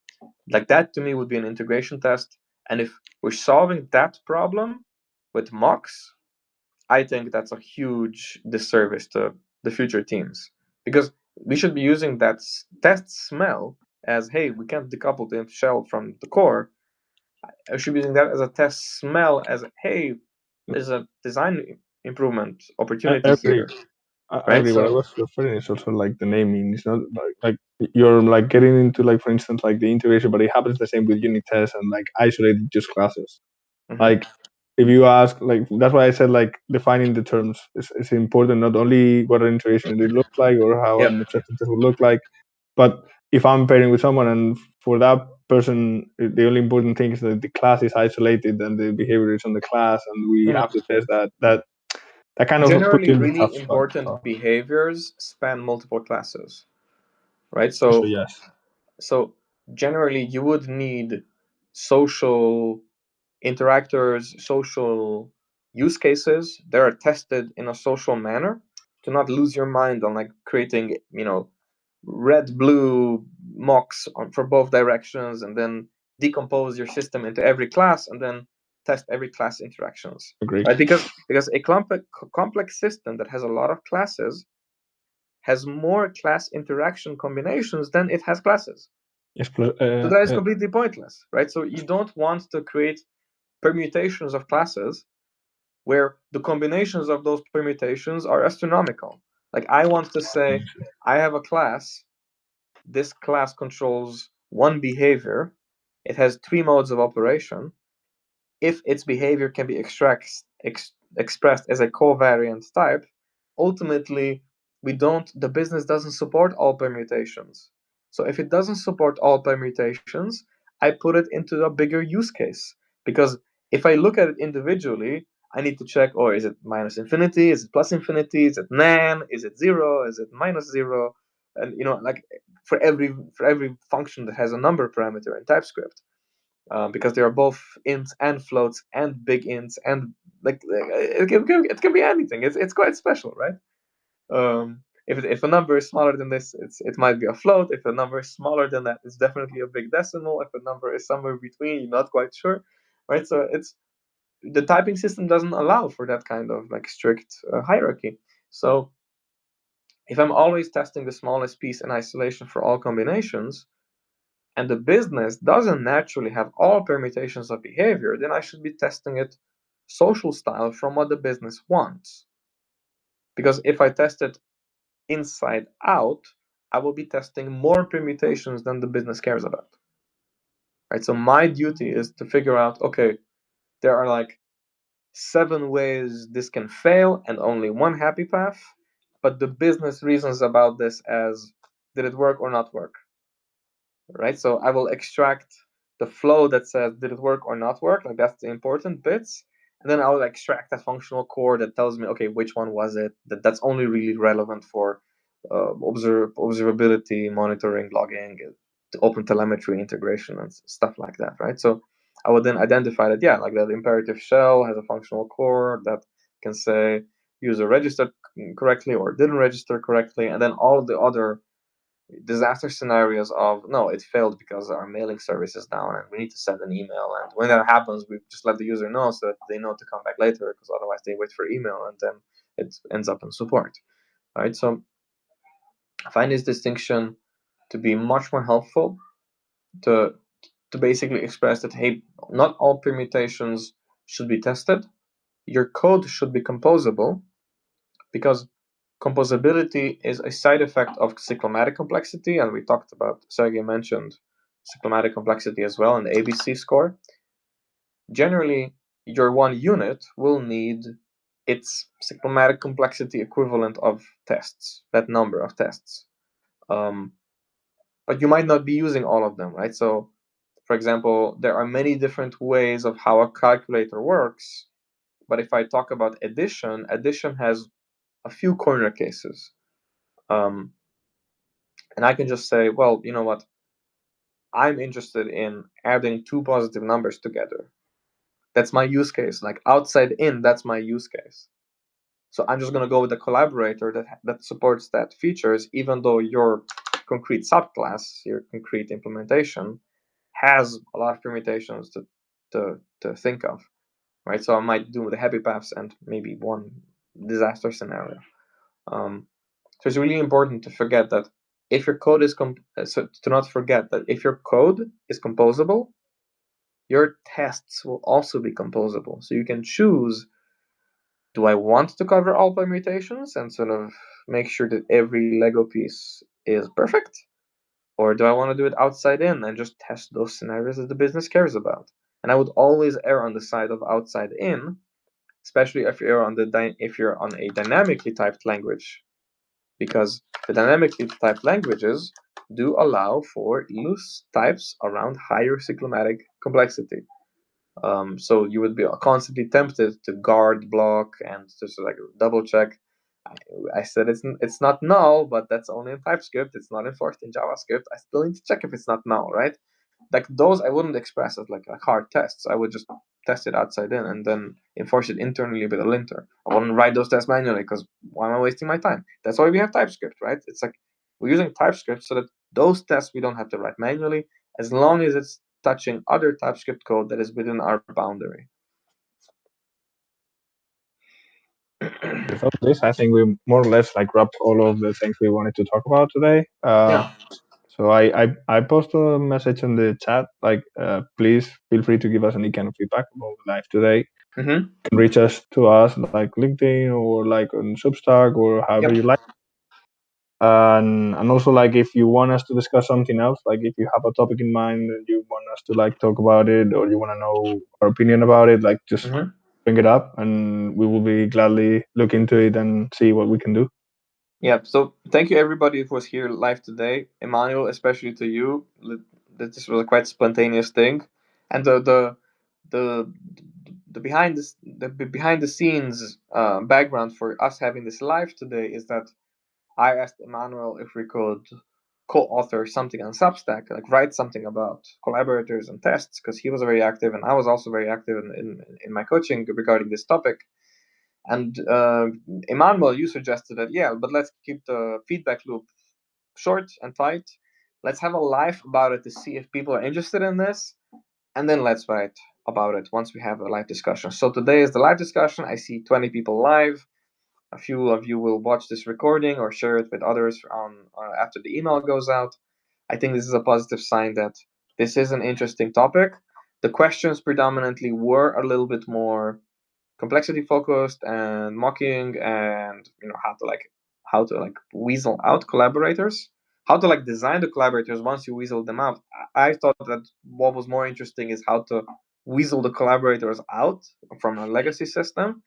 like that to me would be an integration test. And if we're solving that problem with mocks, I think that's a huge disservice to the future teams because we should be using that test smell as, hey, we can't decouple the shell from the core. I should be using that as a test smell as, hey, there's a design improvement I opportunity agree. here, I right? agree. What I So, was referring is also like the naming. It's not like you're like getting into like for instance like the integration, but it happens the same with unit tests and like isolated just classes. mhm. Like if you ask like that's why I said like defining the terms is important. Not only what an integration it looks like or how Yep. an acceptance will look like, but if I'm pairing with someone and for that person the only important thing is that the class is isolated and the behavior is on the class and we have Mhm. to test that kind of puts Generally, you in a really tough spot. important behaviors span multiple classes, right? So So, yes, so generally, you would need social interactors, social use cases that are tested in a social manner to not lose your mind on like creating, red blue mocks for both directions and then decompose your system into every class and then test every class interactions, agree. right? Because a complex system that has a lot of classes has more class interaction combinations than it has classes. Yes, So that is completely pointless, right? So you don't want to create permutations of classes where the combinations of those permutations are astronomical. Like I want to say, I have a class. This class controls one behavior. It has three modes of operation. If its behavior can be expressed as a covariant type, ultimately the business doesn't support all permutations. So if it doesn't support all permutations, I put it into a bigger use case because if I look at it individually, I need to check, or is it minus infinity? Is it plus infinity? Is it nan? Is it 0? Is it minus 0? And like for every function that has a number parameter in TypeScript, because there are both ints and floats and big ints, and like it can be anything. It's quite special, right? If a number is smaller than this, it might be a float. If a number is smaller than that, it's definitely a big decimal. If a number is somewhere between, you're not quite sure, right? So the typing system doesn't allow for that kind of like strict hierarchy. So if I'm always testing the smallest piece in isolation for all combinations, and the business doesn't naturally have all permutations of behavior, then I should be testing it social style from what the business wants. Because if I test it inside out, I will be testing more permutations than the business cares about. Right? So my duty is to figure out, okay, there are like 7 ways this can fail and only one happy path, but the business reasons about this as, did it work or not work? Right? So I will extract the flow that says, did it work or not work? Like that's the important bits. And then I will extract that functional core that tells me, okay, which one was it? That's only really relevant for observability, monitoring, logging, open telemetry integration, and stuff like that, right? So I would then identify that, yeah, like that imperative shell has a functional core that can say user registered correctly or didn't register correctly, and then all of the other disaster scenarios of, no, it failed because our mailing service is down and we need to send an email, and when that happens we just let the user know so that they know to come back later, because otherwise they wait for email and then it ends up in support, right? So I find this distinction to be much more helpful to basically express that, hey, not all permutations should be tested. Your code should be composable, because composability is a side effect of cyclomatic complexity, and we talked about, Sergey mentioned cyclomatic complexity as well in the ABC score. Generally, your one unit will need its cyclomatic complexity equivalent of tests, that number of tests. But you might not be using all of them, right? So, for example, there are many different ways of how a calculator works, but if I talk about addition, addition has a few corner cases. And I can just say, well, you know what? I'm interested in adding 2 positive numbers together. That's my use case. Like outside in, that's my use case. So I'm just going to go with a collaborator that supports that features, even though your concrete subclass, your concrete implementation, has a lot of permutations to think of, right? So I might do the happy paths and maybe one disaster scenario. So it's really important to forget that if your code is so to not forget that if your code is composable, your tests will also be composable. So you can choose, do I want to cover all permutations and sort of make sure that every Lego piece is perfect? Or do I want to do it outside in and just test those scenarios that the business cares about? And I would always err on the side of outside in, especially if you're on a dynamically typed language, because the dynamically typed languages do allow for loose types around higher cyclomatic complexity. So you would be constantly tempted to guard block and just like double check. I said it's not null, but that's only in TypeScript. It's not enforced in JavaScript. I still need to check if it's not null, right? Like those, I wouldn't express as like hard tests. I would just test it outside in and then enforce it internally with a linter. I wouldn't write those tests manually, because why am I wasting my time? That's why we have TypeScript, right? It's like we're using TypeScript so that those tests we don't have to write manually, as long as it's touching other TypeScript code that is within our boundary. With all this, I think we more or less like wrapped all of the things we wanted to talk about today. Yeah. So I posted a message in the chat, like please feel free to give us any kind of feedback about the live today. Mm-hmm. You can reach to us like LinkedIn or like on Substack or however you like. And also like if you want us to discuss something else, like if you have a topic in mind and you want us to like talk about it, or you want to know our opinion about it, like just bring it up and we will be gladly look into it and see what we can do. Yeah, so thank you everybody who was here live today. Emmanuel, especially to you. This was a quite spontaneous thing. And the the behind the scenes background for us having this live today is that I asked Emmanuel if we could co-author something on Substack, like write something about collaborators and tests, because he was very active and I was also very active in my coaching regarding this topic. And Emmanuel, you suggested that, yeah, but let's keep the feedback loop short and tight. Let's have a live about it to see if people are interested in this, and then let's write about it once we have a live discussion. So today is the live discussion. I see 20 people live. A few of you will watch this recording or share it with others on after the email goes out. I think this is a positive sign that this is an interesting topic. The questions predominantly were a little bit more complexity focused and mocking, and how to weasel out collaborators, how to design the collaborators once you weasel them out. I thought that what was more interesting is how to weasel the collaborators out from a legacy system.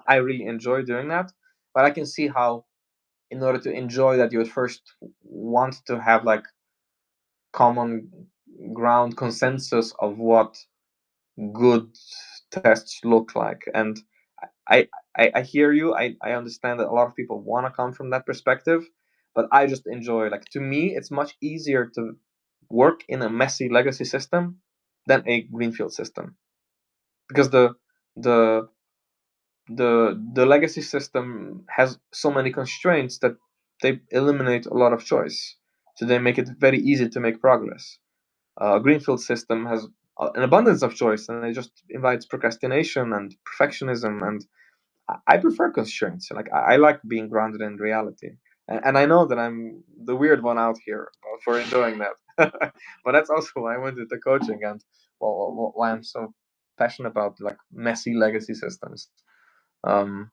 I really enjoy doing that, but I can see how in order to enjoy that you would first want to have common ground consensus of what good tests look like. And I I hear you. I understand that a lot of people want to come from that perspective, but I just enjoy, to me it's much easier to work in a messy legacy system than a greenfield system, because the the legacy system has so many constraints that they eliminate a lot of choice, so they make it very easy to make progress. Greenfield system has an abundance of choice, and it just invites procrastination and perfectionism. And I prefer constraints. I like being grounded in reality, and I know that I'm the weird one out here for enjoying that. But that's also why I went into coaching, and why I'm so passionate about messy legacy systems. Um,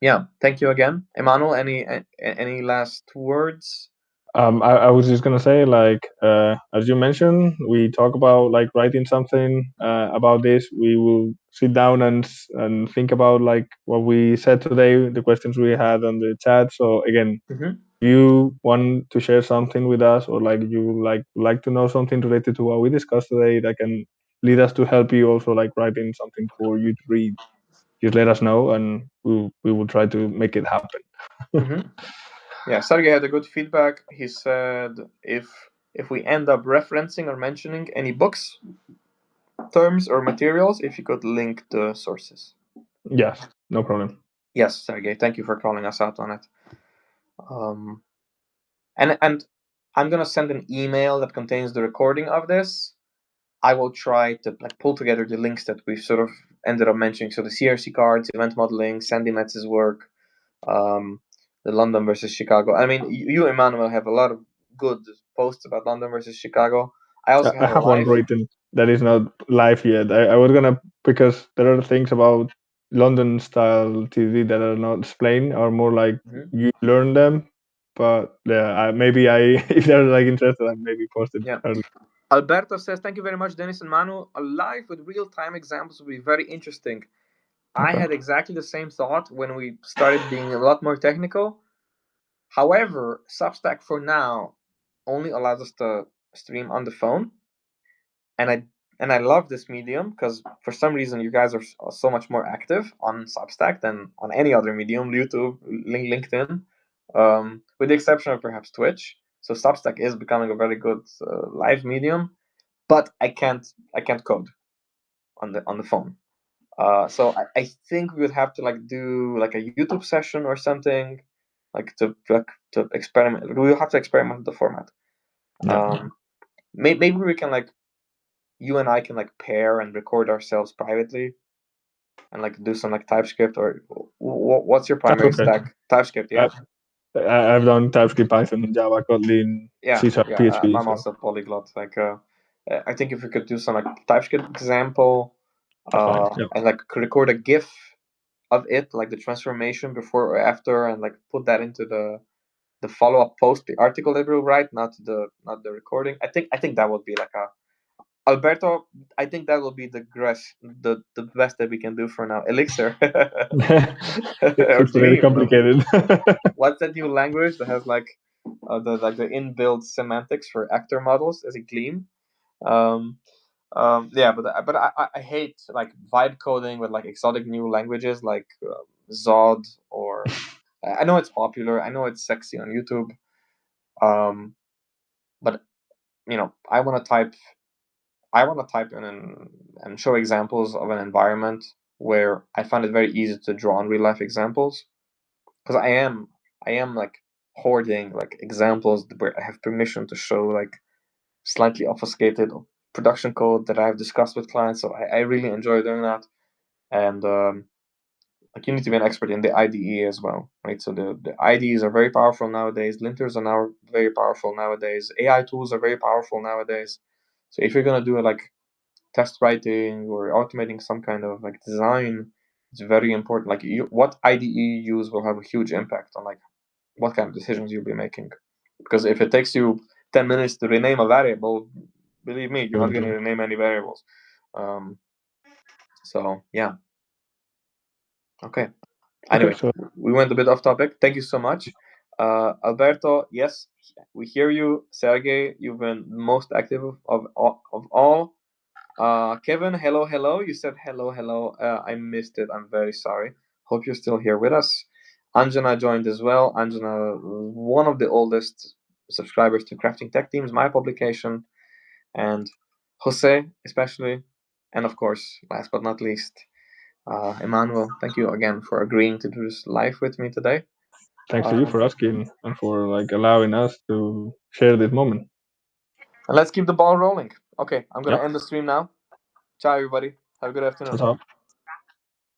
yeah, thank you again, Emmanuel. Any last words? I was just gonna say, as you mentioned, we talk about writing something about this. We will sit down and think about what we said today, the questions we had on the chat. So again, Mm-hmm. if you want to share something with us, or you like to know something related to what we discussed today, that can lead us to help you also writing something for you to read, just let us know, and we will try to make it happen. Mm-hmm. Yeah, Sergey had a good feedback. He said if we end up referencing or mentioning any books, terms, or materials, if you could link the sources. Yes, no problem. Yes, Sergey, thank you for calling us out on it. Um, and I'm gonna send an email that contains the recording of this. I will try to pull together the links that we've sort of ended up mentioning. So the CRC cards, event modeling, Sandy Metz's work, um, the London versus Chicago. I mean, you, Emmanuel, have a lot of good posts about London versus Chicago. I also I have a have one live. written that is not live yet. I was gonna, because there are things about London style TV that are not explained, or more like Mhm. you learn them. But yeah, maybe I if they're interested, I maybe post it Yeah. early. Alberto says, thank you very much, Denis and Manu. A live with real time examples will be very interesting. I Okay. had exactly the same thought when we started being a lot more technical. However, Substack for now only allows us to stream on the phone, and I love this medium because for some reason you guys are so much more active on Substack than on any other medium, YouTube, LinkedIn, with the exception of perhaps Twitch. So Substack is becoming a very good live medium, but I can't code on the phone. So I think we would have to do a YouTube session or something, to experiment. We will have to experiment with the format. Yeah. Maybe we can you and I can pair and record ourselves privately and do some TypeScript, or what's your That's primary okay. stack? TypeScript, I, yeah, I've done TypeScript, Python, Java, Kotlin, yeah, C Sharp, yeah. PHP. I'm So also polyglot. I think if we could do some TypeScript example, that's fine. Yeah. and record a GIF of it, the transformation before or after, and put that into the follow up post, the article that we'll write, not the recording. I think that would be a Alberto. I think that will be the best that we can do for now. Elixir or It's very Gleam. complicated. What's that new language that has the inbuilt semantics for actor models? Is it Gleam? Um, Yeah, but I hate like vibe coding with like exotic new languages like Zod or I know it's popular. I know it's sexy on YouTube. But I want to type in and show examples of an environment where I find it very easy to draw on real life examples because I am like hoarding like examples where I have permission to show like slightly obfuscated production code that I've discussed with clients. So I really enjoy doing that. And like you need to be an expert in the IDE as well, right? So the IDEs are very powerful nowadays. Linters are now very powerful nowadays. AI tools are very powerful nowadays. So if you're gonna do like test writing or automating some kind of like design, it's very important. Like what IDE you use will have a huge impact on like what kind of decisions you'll be making. Because if it takes you 10 minutes to rename a variable, believe me, you're not going to rename any variables. So yeah, okay. Anyway, Okay, so we went a bit off topic. Thank you so much, Alberto. Yes, we hear you. Sergey, you've been most active of all. Kevin, hello, hello. You said hello, hello. I missed it. I'm very sorry. Hope you're still here with us. Anjana joined as well. Anjana, one of the oldest subscribers to Crafting Tech Teams, my publication, and Jose, especially. And of course, last but not least, Emmanuel. Thank you again for agreeing to do this live with me today. thanks to you for asking and for like allowing us to share this moment. And let's keep the ball rolling. Okay, I'm going Yeah, to end the stream now. Ciao, everybody. Have a good ciao, afternoon. ciao.